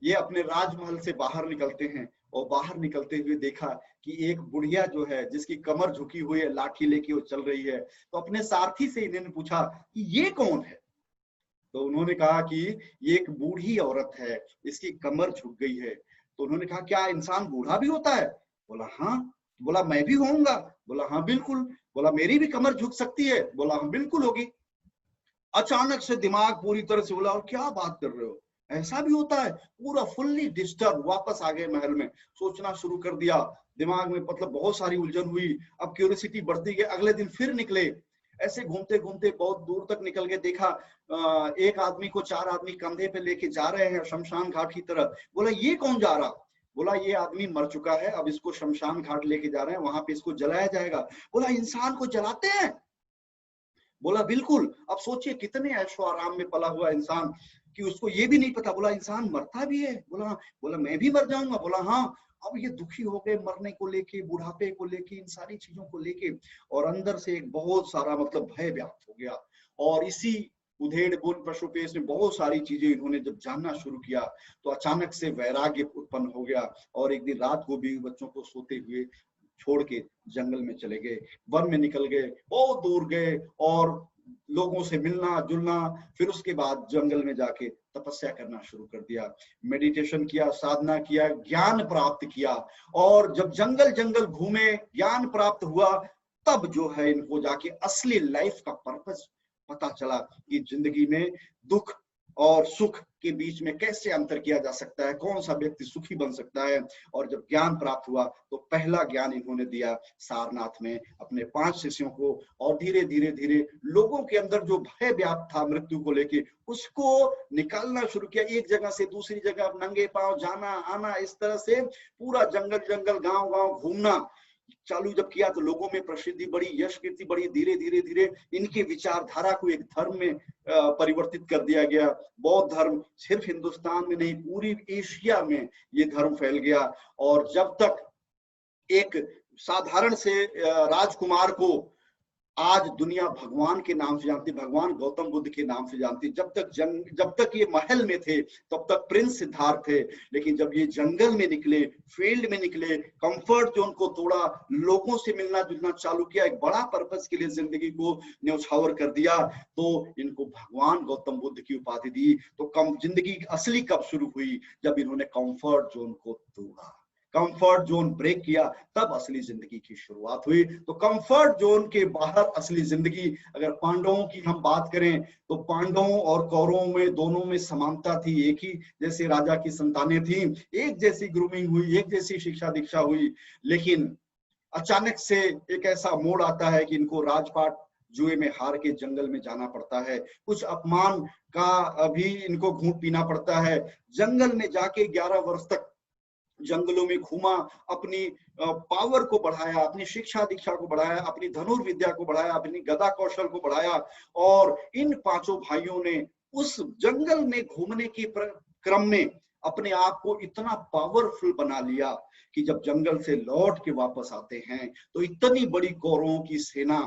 ये अपने राजमहल से बाहर निकलते हैं और बाहर निकलते हुए देखा कि एक बुढ़िया जो है जिसकी कमर झुकी हुई है, लाठी लेके वो चल रही है। तो अपने सारथी से इन्होंने पूछा कि ये कौन है? तो उन्होंने कहा कि ये एक बूढ़ी औरत है, इसकी कमर झुक गई है। तो उन्होंने कहा क्या इंसान बूढ़ा भी होता है? बोला हाँ। बोला मैं भी होऊंगा? बोला हाँ बिल्कुल। बोला मेरी भी कमर झुक सकती है? बोला हाँ बिल्कुल होगी। अचानक से दिमाग पूरी तरह से बोला, और क्या बात कर रहे हो, ऐसा भी होता है? पूरा फुल्ली डिस्टर्ब। वापस आ गए महल में, सोचना शुरू कर दिया दिमाग में, मतलब बहुत सारी उलझन हुई। अब क्यूरियोसिटी बढ़ती गई। अगले दिन फिर निकले, ऐसे घूमते घूमते बहुत दूर तक निकल के देखा एक आदमी को 4 आदमी कंधे पे लेके जा रहे हैं शमशान घाट की तरफ। बोला ये कौन जा रहा? बोला ये आदमी मर चुका है, अब इसको शमशान घाट लेके जा रहे हैं, वहां पे इसको जलाया जाएगा। बोला इंसान को जलाते हैं? बोला बिल्कुल। अब सोचिए कितने ऐशो आराम में पला हुआ इंसान कि उसको ये भी नहीं पता। बोला इंसान मरता भी है? बोला हाँ। बोला मैं भी मर जाऊंगा? बोला हाँ। अब ये दुखी हो गए मरने को लेके, बुढ़ापे को लेके, इन सारी चीजों को लेके, और अंदर से एक बहुत सारा मतलब भय व्याप्त हो गया। और इसी उधेड़ बुन पशुपेश में बहुत सारी चीजें इन्होंने जब जानना शुरू किया तो अचानक से वैराग्य उत्पन्न हो गया। और एक दिन रात को भी बच्चों को सोते हुए छोड़ के जंगल में चले गए, वन में निकल गए, बहुत दूर गए और लोगों से मिलना जुलना। फिर उसके बाद जंगल में जाके तपस्या करना शुरू कर दिया, मेडिटेशन किया, साधना किया, ज्ञान प्राप्त किया। और जब जंगल जंगल घूमे, ज्ञान प्राप्त हुआ, तब जो है इनको जाके असली लाइफ का पर्पस पता चला कि जिंदगी में दुख और सुख के बीच में कैसे अंतर किया जा सकता है, कौन सा व्यक्ति सुखी बन सकता है। और जब ज्ञान प्राप्त हुआ तो पहला ज्ञान इन्होंने दिया सारनाथ में अपने 5 शिष्यों को। और धीरे धीरे धीरे लोगों के अंदर जो भय व्याप्त था मृत्यु को लेके, उसको निकालना शुरू किया। एक जगह से दूसरी जगह नंगे पांव जाना आना, इस तरह से पूरा जंगल जंगल गांव गांव घूमना चालू जब किया तो लोगों में प्रसिद्धि बढ़ी, यश कीर्ति बढ़ी। धीरे धीरे धीरे इनके विचारधारा को एक धर्म में परिवर्तित कर दिया गया। बौद्ध धर्म सिर्फ हिंदुस्तान में नहीं, पूरी एशिया में ये धर्म फैल गया। और जब तक एक साधारण से राजकुमार को आज दुनिया भगवान के नाम से जानती, भगवान गौतम बुद्ध के नाम से जानती। जब तक ये महल में थे तब तक प्रिंस सिद्धार्थ थे, लेकिन जब ये जंगल में निकले, फील्ड में निकले, कंफर्ट जोन को तोड़ा, लोगों से मिलना जुलना चालू किया, एक बड़ा पर्पस के लिए जिंदगी को न्यौछावर कर दिया, तो इनको भगवान गौतम बुद्ध की उपाधि दी। तो जिंदगी असली कब शुरू हुई? जब इन्होंने कंफर्ट जोन को तोड़ा, कंफर्ट जोन ब्रेक किया, तब असली जिंदगी की शुरुआत हुई। तो कंफर्ट जोन के बाहर असली जिंदगी। अगर पांडवों की हम बात करें तो पांडवों और कौरवों में दोनों में समानता थी। एक ही जैसे राजा की संतानें थी, एक जैसी ग्रूमिंग हुई, एक जैसी शिक्षा दीक्षा हुई। लेकिन अचानक से एक ऐसा मोड़ आता है कि इनको राजपाट जुए में हार के जंगल में जाना पड़ता है। कुछ अपमान का भी इनको घूंट पीना पड़ता है। जंगल में जाके 11 वर्ष तक जंगलों में घूमा, अपनी पावर को बढ़ाया, अपनी शिक्षा दीक्षा को बढ़ाया, अपनी धनुर्विद्या को बढ़ाया, अपनी गदा कौशल को बढ़ाया। और इन 5 भाइयों ने उस जंगल में घूमने के क्रम में अपने आप को इतना पावरफुल बना लिया कि जब जंगल से लौट के वापस आते हैं तो इतनी बड़ी कौरवों की सेना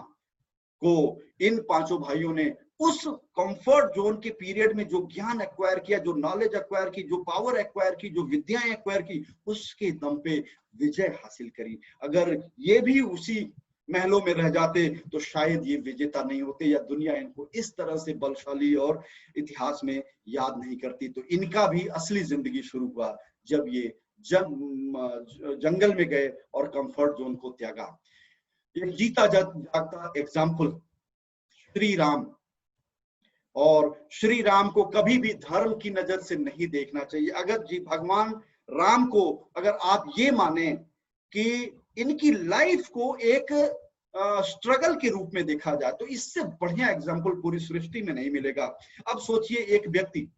को इन 5 भाइयों ने उस कंफर्ट जोन के पीरियड में जो ज्ञान एक्वायर किया, जो नॉलेज एक्वायर की, जो पावर एक्वायर की, जो विद्याएं एक्वायर की, उसके दम पे विजय हासिल करी। अगर ये भी उसी महलों में रह जाते तो शायद ये विजेता नहीं होते, या दुनिया इनको इस तरह से बलशाली और इतिहास में याद नहीं करती। तो इनका भी असली जिंदगी शुरू हुआ जब ये जंगल में गए और कंफर्ट जोन को त्यागा। एक जीता जागता एग्जाम्पल श्री राम। और श्री राम को कभी भी धर्म की नजर से नहीं देखना चाहिए। अगर जी भगवान राम को अगर आप ये माने कि इनकी लाइफ को एक स्ट्रगल के रूप में देखा जाए तो इससे बढ़िया एग्जाम्पल पूरी सृष्टि में नहीं मिलेगा। अब सोचिए एक व्यक्ति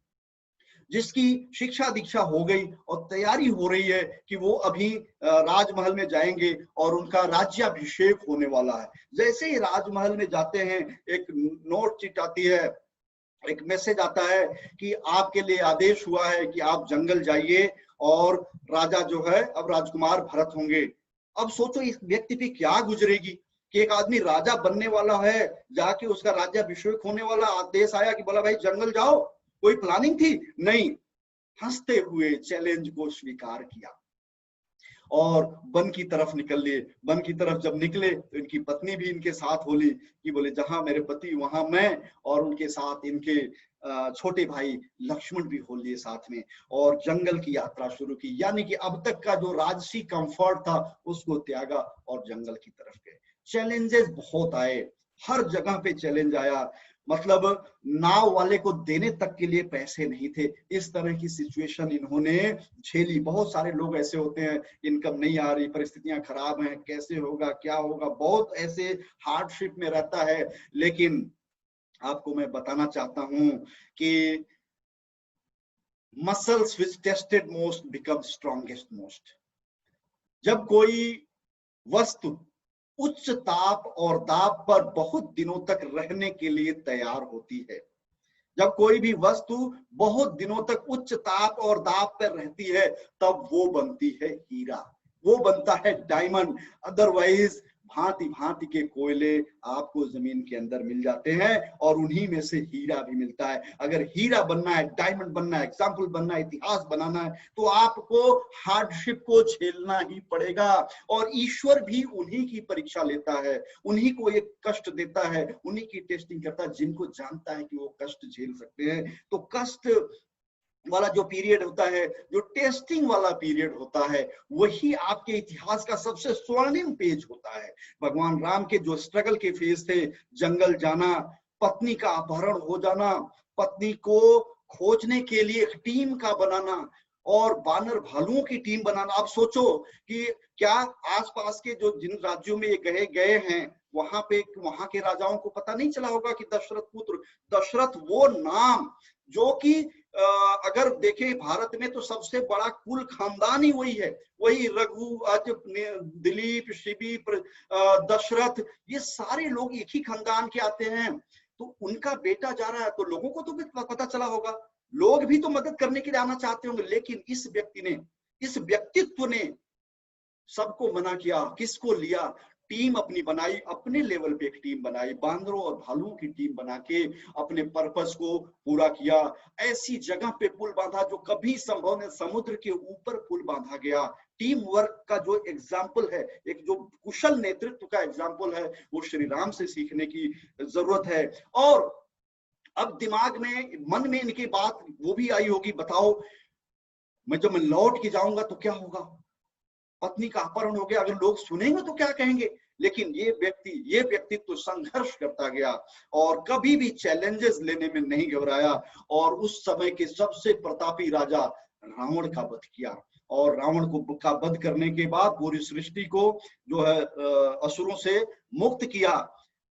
जिसकी शिक्षा दीक्षा हो गई और तैयारी हो रही है कि वो अभी राजमहल में जाएंगे और उनका राज्याभिषेक होने वाला है। जैसे ही राजमहल में जाते हैं एक नोट चिट आती है, एक मैसेज आता है कि आपके लिए आदेश हुआ है कि आप जंगल जाइए और राजा जो है अब राजकुमार भरत होंगे। अब सोचो इस व्यक्ति पे क्या गुजरेगी कि एक आदमी राजा बनने वाला है, जाके उसका राज्याभिषेक होने वाला, आदेश आया कि बोला भाई जंगल जाओ। कोई प्लानिंग थी? नहीं। हंसते हुए चैलेंज को स्वीकार किया और वन की तरफ निकल लिए। वन की तरफ जब निकले तो इनकी पत्नी भी इनके साथ होली कि बोले जहां मेरे पति वहां मैं, और उनके साथ इनके छोटे भाई लक्ष्मण भी हो लिए साथ में, और जंगल की यात्रा शुरू की। यानी कि अब तक का जो राजसी कंफर्ट था उसको त्यागा और जंगल की तरफ गए। चैलेंजेस बहुत आए, हर जगह पे चैलेंज आया। मतलब नाव वाले को देने तक के लिए पैसे नहीं थे, इस तरह की सिचुएशन इन्होंने झेली। बहुत सारे लोग ऐसे होते हैं, इनकम नहीं आ रही, परिस्थितियां खराब हैं, कैसे होगा क्या होगा, बहुत ऐसे हार्डशिप में रहता है। लेकिन आपको मैं बताना चाहता हूं कि muscles which tested most become strongest most. जब कोई वस्तु उच्च ताप और दाब पर बहुत दिनों तक रहने के लिए तैयार होती है, जब कोई भी वस्तु बहुत दिनों तक उच्च ताप और दाब पर रहती है, तब वो बनती है हीरा, वो बनता है डायमंड। अदरवाइज भांति भांति के कोयले आपको जमीन के अंदर मिल जाते हैं और उन्हीं में से हीरा भी मिलता है। अगर हीरा बनना है, डायमंड बनना है, एग्जाम्पल बनना है, इतिहास बनाना है, तो आपको हार्डशिप को झेलना ही पड़ेगा। और ईश्वर भी उन्हीं की परीक्षा लेता है, उन्हीं को एक कष्ट देता है, उन्हीं की टेस्टिंग करता है जिनको जानता है कि वो कष्ट झेल सकते हैं। तो कष्ट वाला जो पीरियड होता है, जो टेस्टिंग वाला पीरियड होता है, वही आपके इतिहास का सबसे स्वर्णिम पेज होता है। भगवान राम के जो स्ट्रगल के फेज थे, जंगल जाना, पत्नी का अपहरण हो जाना, पत्नी को खोजने के लिए एक टीम का बनाना और बानर भालुओं की टीम बनाना। आप सोचो कि क्या आसपास के जो जिन राज्यों में ये गए हैं वहां के राजाओं को पता नहीं चला होगा कि दशरथ पुत्र, दशरथ वो नाम जो कि अगर देखें भारत में तो सबसे बड़ा कुल खानदान ही वही है, वही रघु, दिलीप, शिबी, दशरथ, ये सारे लोग एक ही खानदान के आते हैं। तो उनका बेटा जा रहा है तो लोगों को तो भी पता चला होगा, लोग भी तो मदद करने के लिए आना चाहते होंगे। लेकिन इस व्यक्ति ने, इस व्यक्तित्व ने सबको मना किया। किसको लिया? टीम अपनी बनाई, अपने लेवल पे एक टीम बनाई, बांदरों और भालुओं की टीम बना के अपने पर्पस को पूरा किया। ऐसी जगह पे पुल बांधा जो कभी संभव नहीं, समुद्र के ऊपर पुल बांधा गया। टीम वर्क का जो एग्जाम्पल है, एक जो कुशल नेतृत्व का एग्जाम्पल है, वो श्री राम से सीखने की जरूरत है। और अब दिमाग में, मन में इनकी बात वो भी आई होगी, बताओ जब मैं लौट के जाऊंगा तो क्या होगा, पत्नी का अपहरण हो गया, अगर लोग सुनेंगे तो क्या कहेंगे। लेकिन ये व्यक्ति तो संघर्ष करता गया और कभी भी चैलेंजेस लेने में नहीं घबराया, और उस समय के सबसे प्रतापी राजा रावण का वध किया। और रावण को का वध करने के बाद पूरी सृष्टि को जो है असुरों से मुक्त किया,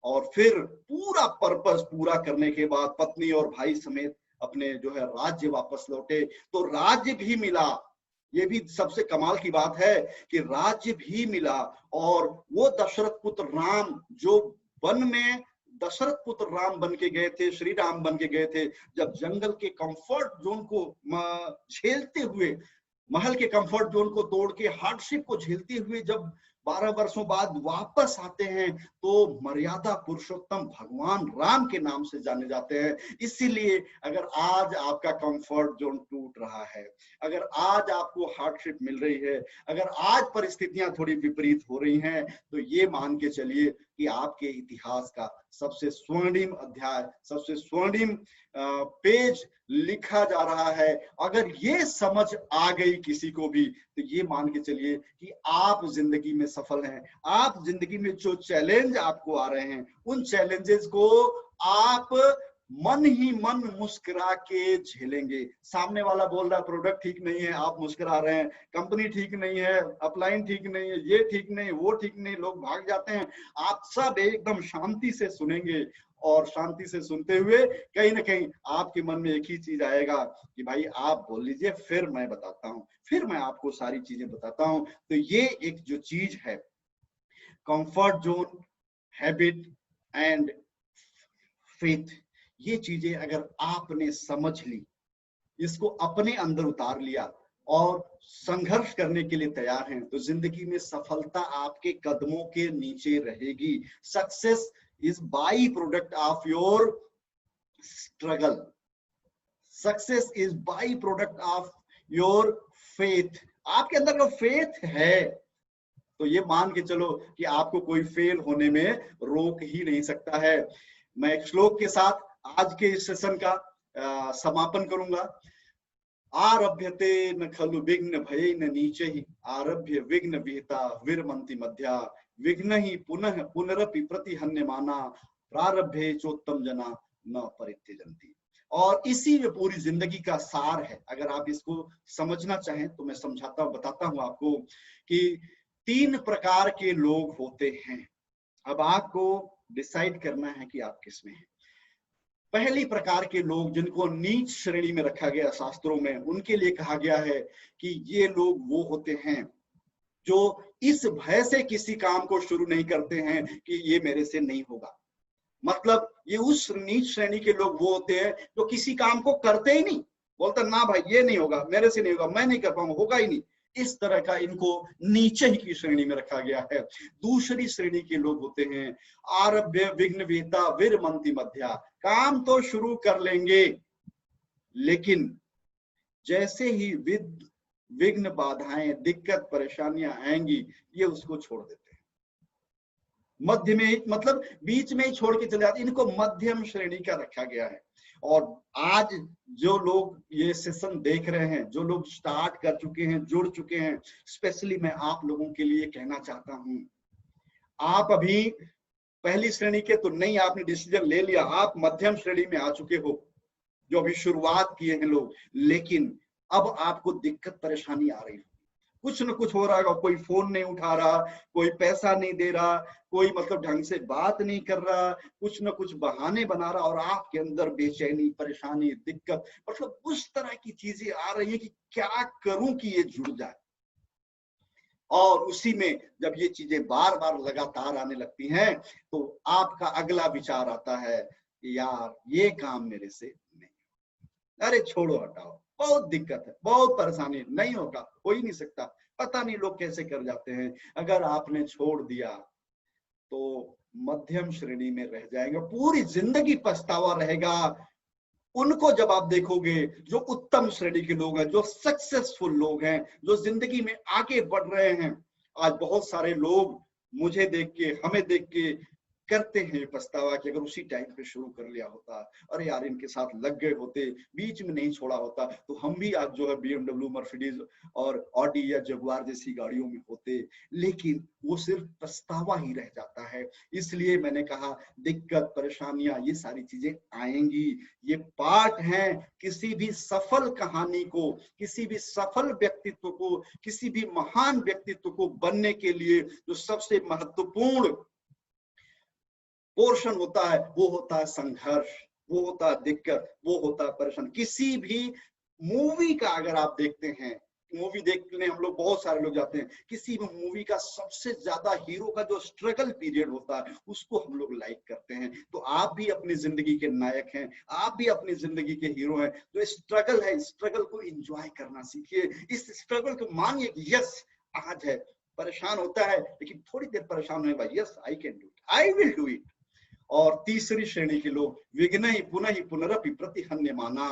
और फिर पूरा पर्पस पूरा करने के बाद पत्नी और भाई समेत अपने जो है राज्य वापस लौटे। तो राज्य भी मिला, ये भी सबसे कमाल की बात है कि राज्य भी मिला। और वो दशरथ पुत्र राम जो वन में दशरथ पुत्र राम बन के गए थे, श्री राम बन के गए थे, जब जंगल के कंफर्ट जोन को झेलते हुए, महल के कंफर्ट जोन को तोड़ के हार्डशिप को झेलते हुए जब 12 वर्षों बाद वापस आते हैं, तो मर्यादा पुरुषोत्तम भगवान राम के नाम से जाने जाते हैं। इसीलिए अगर आज आपका कंफर्ट जोन टूट रहा है, अगर आज आपको हार्डशिप मिल रही है, अगर आज परिस्थितियां थोड़ी विपरीत हो रही हैं, तो ये मान के चलिए कि आपके इतिहास का सबसे स्वर्णिम अध्याय, सबसे स्वर्णिम पेज लिखा जा रहा है। अगर ये समझ आ गई किसी को भी, तो ये मान के चलिए कि आप जिंदगी में सफल हैं। आप जिंदगी में जो चैलेंज आपको आ रहे हैं, उन चैलेंजेस को आप मन ही मन मुस्कुरा के झेलेंगे। सामने वाला बोल रहा है प्रोडक्ट ठीक नहीं है, आप मुस्कुरा रहे हैं, कंपनी ठीक नहीं है, अपलाइन ठीक नहीं है, ये ठीक नहीं, वो ठीक नहीं, लोग भाग जाते हैं। आप सब एकदम शांति से सुनेंगे और शांति से सुनते हुए कहीं ना कहीं आपके मन में एक ही चीज आएगा कि भाई आप बोल लीजिए, फिर मैं बताता हूँ, फिर मैं आपको सारी चीजें बताता हूँ। तो ये एक जो चीज है, comfort zone, habit and faith, ये चीजें अगर आपने समझ ली, इसको अपने अंदर उतार लिया और संघर्ष करने के लिए तैयार हैं, तो जिंदगी में सफलता आपके कदमों के नीचे रहेगी। Success is by product of your struggle, success is by product of your faith. आपके अंदर जो फेथ है तो ये मान के चलो कि आपको कोई फेल होने में रोक ही नहीं सकता है। मैं एक श्लोक के साथ आज के इस सेशन का समापन करूंगा। आरभ्यते न खलु विघ्न भये न नीचे ही, आरभ्य विघ्न विहिता विरमंति मध्या, विघ्न ही पुनः पुनरपि प्रतिहन्यमाना, प्रारभ्ये चोत्तम जना न परित्यजन्ति। और इसी में पूरी जिंदगी का सार है। अगर आप इसको समझना चाहें तो मैं समझाता हूं, बताता हूं आपको कि 3 प्रकार के लोग होते हैं। अब आपको डिसाइड करना है कि आप किसमें हैं। पहली प्रकार के लोग जिनको नीच श्रेणी में रखा गया शास्त्रों में, उनके लिए कहा गया है कि ये लोग वो होते हैं जो इस भय से किसी काम को शुरू नहीं करते हैं कि ये मेरे से नहीं होगा। मतलब ये उस नीच श्रेणी के लोग वो होते हैं जो किसी काम को करते ही नहीं, बोलते ना भाई ये नहीं होगा, मेरे से नहीं होगा, मैं नहीं कर पाऊंगा, होगा ही नहीं। इस तरह का इनको नीचे ही की श्रेणी में रखा गया है। दूसरी श्रेणी के लोग होते हैं आरभ्य विघ्न विहिता विरमंति मध्या, काम तो शुरू कर लेंगे लेकिन जैसे ही विघ्न बाधाएं दिक्कत परेशानियां आएंगी ये उसको छोड़ देते हैं। मध्य में मतलब बीच में ही छोड़ के चले जाते, इनको मध्यम श्रेणी का रखा गया है। और आज जो लोग ये सेशन देख रहे हैं, जो लोग स्टार्ट कर चुके हैं, जुड़ चुके हैं, स्पेशली मैं आप लोगों के लिए कहना चाहता हूं, आप अभी पहली श्रेणी के तो नहीं, आपने डिसीजन ले लिया, आप मध्यम श्रेणी में आ चुके हो, जो अभी शुरुआत किए हैं लोग, लेकिन अब आपको दिक्कत परेशानी आ रही है, कुछ न कुछ हो रहा है, कोई फोन नहीं उठा रहा, कोई पैसा नहीं दे रहा, कोई मतलब ढंग से बात नहीं कर रहा, कुछ न कुछ बहाने बना रहा, और आपके अंदर बेचैनी, परेशानी, दिक्कत, मतलब उस तरह की चीजें आ रही है कि क्या करूं कि ये जुड़ जाए। और उसी में जब ये चीजें बार बार लगातार आने लगती हैं तो आपका अगला विचार आता है कि यार ये काम मेरे से नहीं, अरे छोड़ो हटाओ, बहुत दिक्कत है, बहुत परेशानी, नहीं होगा, हो ही नहीं सकता, पता नहीं लोग कैसे कर जाते हैं। अगर आपने छोड़ दिया तो मध्यम श्रेणी में रह जाएगा, पूरी जिंदगी पछतावा रहेगा। उनको जब आप देखोगे जो उत्तम श्रेणी के लोग हैं, जो सक्सेसफुल लोग हैं, जो जिंदगी में आगे बढ़ रहे हैं, आज बहुत सारे लोग मुझे देख के, हमें देख के करते हैं पछतावा कि अगर उसी टाइम पे शुरू कर लिया होता, अरे यार इनके साथ लग गए होते, बीच में नहीं छोड़ा होता, तो हम भी आज जो है BMW, मर्सिडीज और ऑडी या जगुआर जैसी गाड़ियों में होते। लेकिन वो सिर्फ पछतावा ही रह जाता है। इसलिए मैंने कहा दिक्कत, परेशानियां, ये सारी चीजें आएंगी, ये पार्ट हैं किसी भी सफल कहानी को, किसी भी सफल व्यक्तित्व को, किसी भी महान व्यक्तित्व को बनने के लिए जो सबसे महत्वपूर्ण पोर्शन होता है वो होता है संघर्ष, वो होता है दिक्कत, वो होता है परेशानी। किसी भी मूवी का अगर आप देखते हैं, मूवी देखने हम लोग बहुत सारे लोग जाते हैं, किसी भी मूवी का सबसे ज्यादा हीरो का जो स्ट्रगल पीरियड होता है उसको हम लोग लाइक करते हैं। तो आप भी अपनी जिंदगी के नायक हैं, आप भी अपनी जिंदगी के हीरो हैं। जो स्ट्रगल है, स्ट्रगल को एंजॉय करना सीखिए। इस स्ट्रगल को मानिए कि यस आज है, परेशान होता है लेकिन थोड़ी देर परेशान होने के बाद yes I can do it, I will do it. और तीसरी श्रेणी के लोग विघ्न ही पुनरपि प्रतिहन्यमाना,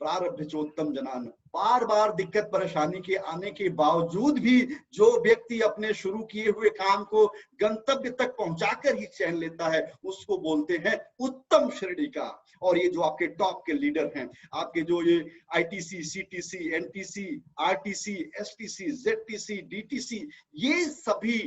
प्रारब्ध चोत्तम जनान, बार बार दिक्कत परेशानी के आने के बावजूद भी जो व्यक्ति अपने शुरू किए हुए काम को गंतव्य तक पहुंचाकर ही चैन लेता है उसको बोलते हैं उत्तम श्रेणी का। और ये जो आपके टॉप के लीडर हैं, आपके जो ये ITC, CTC, NTC, RTC, STC, ZTC, DTC, ये सभी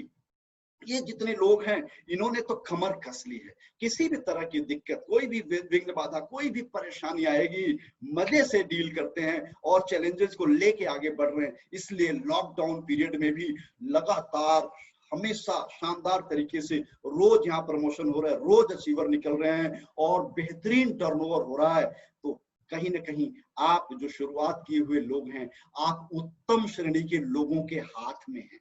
ये जितने लोग हैं इन्होंने तो कमर कस ली है। किसी भी तरह की दिक्कत, कोई भी विघ्न बाधा, कोई भी परेशानी आएगी, मजे से डील करते हैं और चैलेंजेस को लेके आगे बढ़ रहे हैं। इसलिए लॉकडाउन पीरियड में भी लगातार हमेशा शानदार तरीके से रोज यहाँ प्रमोशन हो रहा है, रोज अचीवर निकल रहे हैं और बेहतरीन टर्नओवर हो रहा है। तो कहीं ना कहीं आप जो शुरुआत किए हुए लोग हैं, आप उत्तम श्रेणी के लोगों के हाथ में हैं।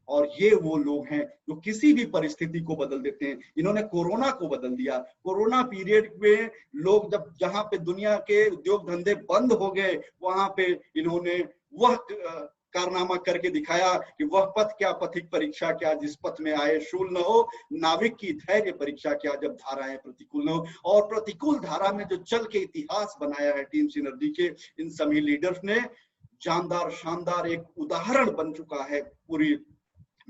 और ये वो लोग हैं जो किसी भी परिस्थिति को बदल देते हैं। इन्होंने कोरोना को बदल दिया। कोरोना पीरियड में लोग जब जहां पे दुनिया के उद्योग धंधे बंद हो गए, वहां पे इन्होंने वह कारनामा करके दिखाया कि वह पथ क्या, पथिक परीक्षा क्या, जिस पथ में आए शूल न हो, नाविक की धैर्य परीक्षा क्या, जब धाराएं प्रतिकूल न हो। और प्रतिकूल धारा में जो चल के इतिहास बनाया है टीम सिनर्जी के इन सभी लीडर्स ने, जानदार शानदार एक उदाहरण बन चुका है पूरी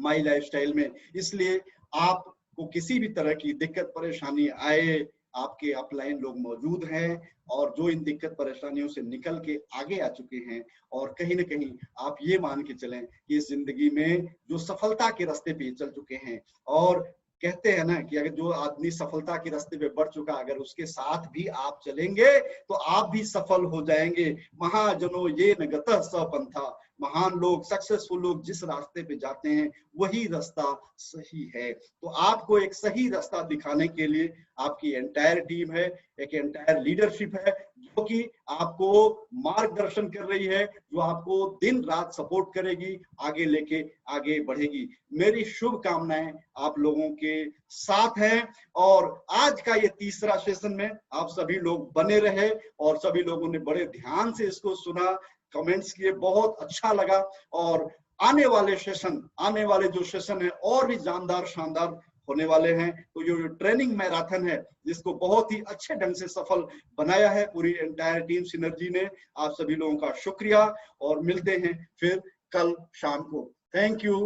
माई लाइफस्टाइल में। इसलिए आपको किसी भी तरह की दिक्कत परेशानी आए, आपके अपलाइन लोग मौजूद हैं और जो इन दिक्कत परेशानियों से निकल के आगे आ चुके हैं। और कहीं ना कहीं आप ये मान के चलें कि इस जिंदगी में जो सफलता के रास्ते पे चल चुके हैं, और कहते हैं ना कि अगर जो आदमी सफलता के रास्ते पे बढ़ चुका, अगर उसके साथ भी आप चलेंगे तो आप भी सफल हो जाएंगे। महाजनो ये न गतः सपंथा, महान लोग, सक्सेसफुल लोग जिस रास्ते पे जाते हैं वही रास्ता सही है। तो आपको एक सही रास्ता दिखाने के लिए आपकी एंटायर टीम है, एक एंटायर लीडरशिप है जो कि आपको मार्गदर्शन कर रही है, जो आपको दिन रात सपोर्ट करेगी, आगे लेके आगे बढ़ेगी। मेरी शुभकामनाएं आप लोगों के साथ हैं। और आज का ये तीसरा सेशन में आप सभी लोग बने रहे और सभी लोगों ने बड़े ध्यान से इसको सुना, कमेंट्स किए, बहुत अच्छा लगा। और आने वाले सेशन, आने वाले जो सेशन है और भी जानदार शानदार होने वाले हैं। तो ये ट्रेनिंग मैराथन है जिसको बहुत ही अच्छे ढंग से सफल बनाया है पूरी एंटायर टीम सिनर्जी ने। आप सभी लोगों का शुक्रिया और मिलते हैं फिर कल शाम को। Thank you.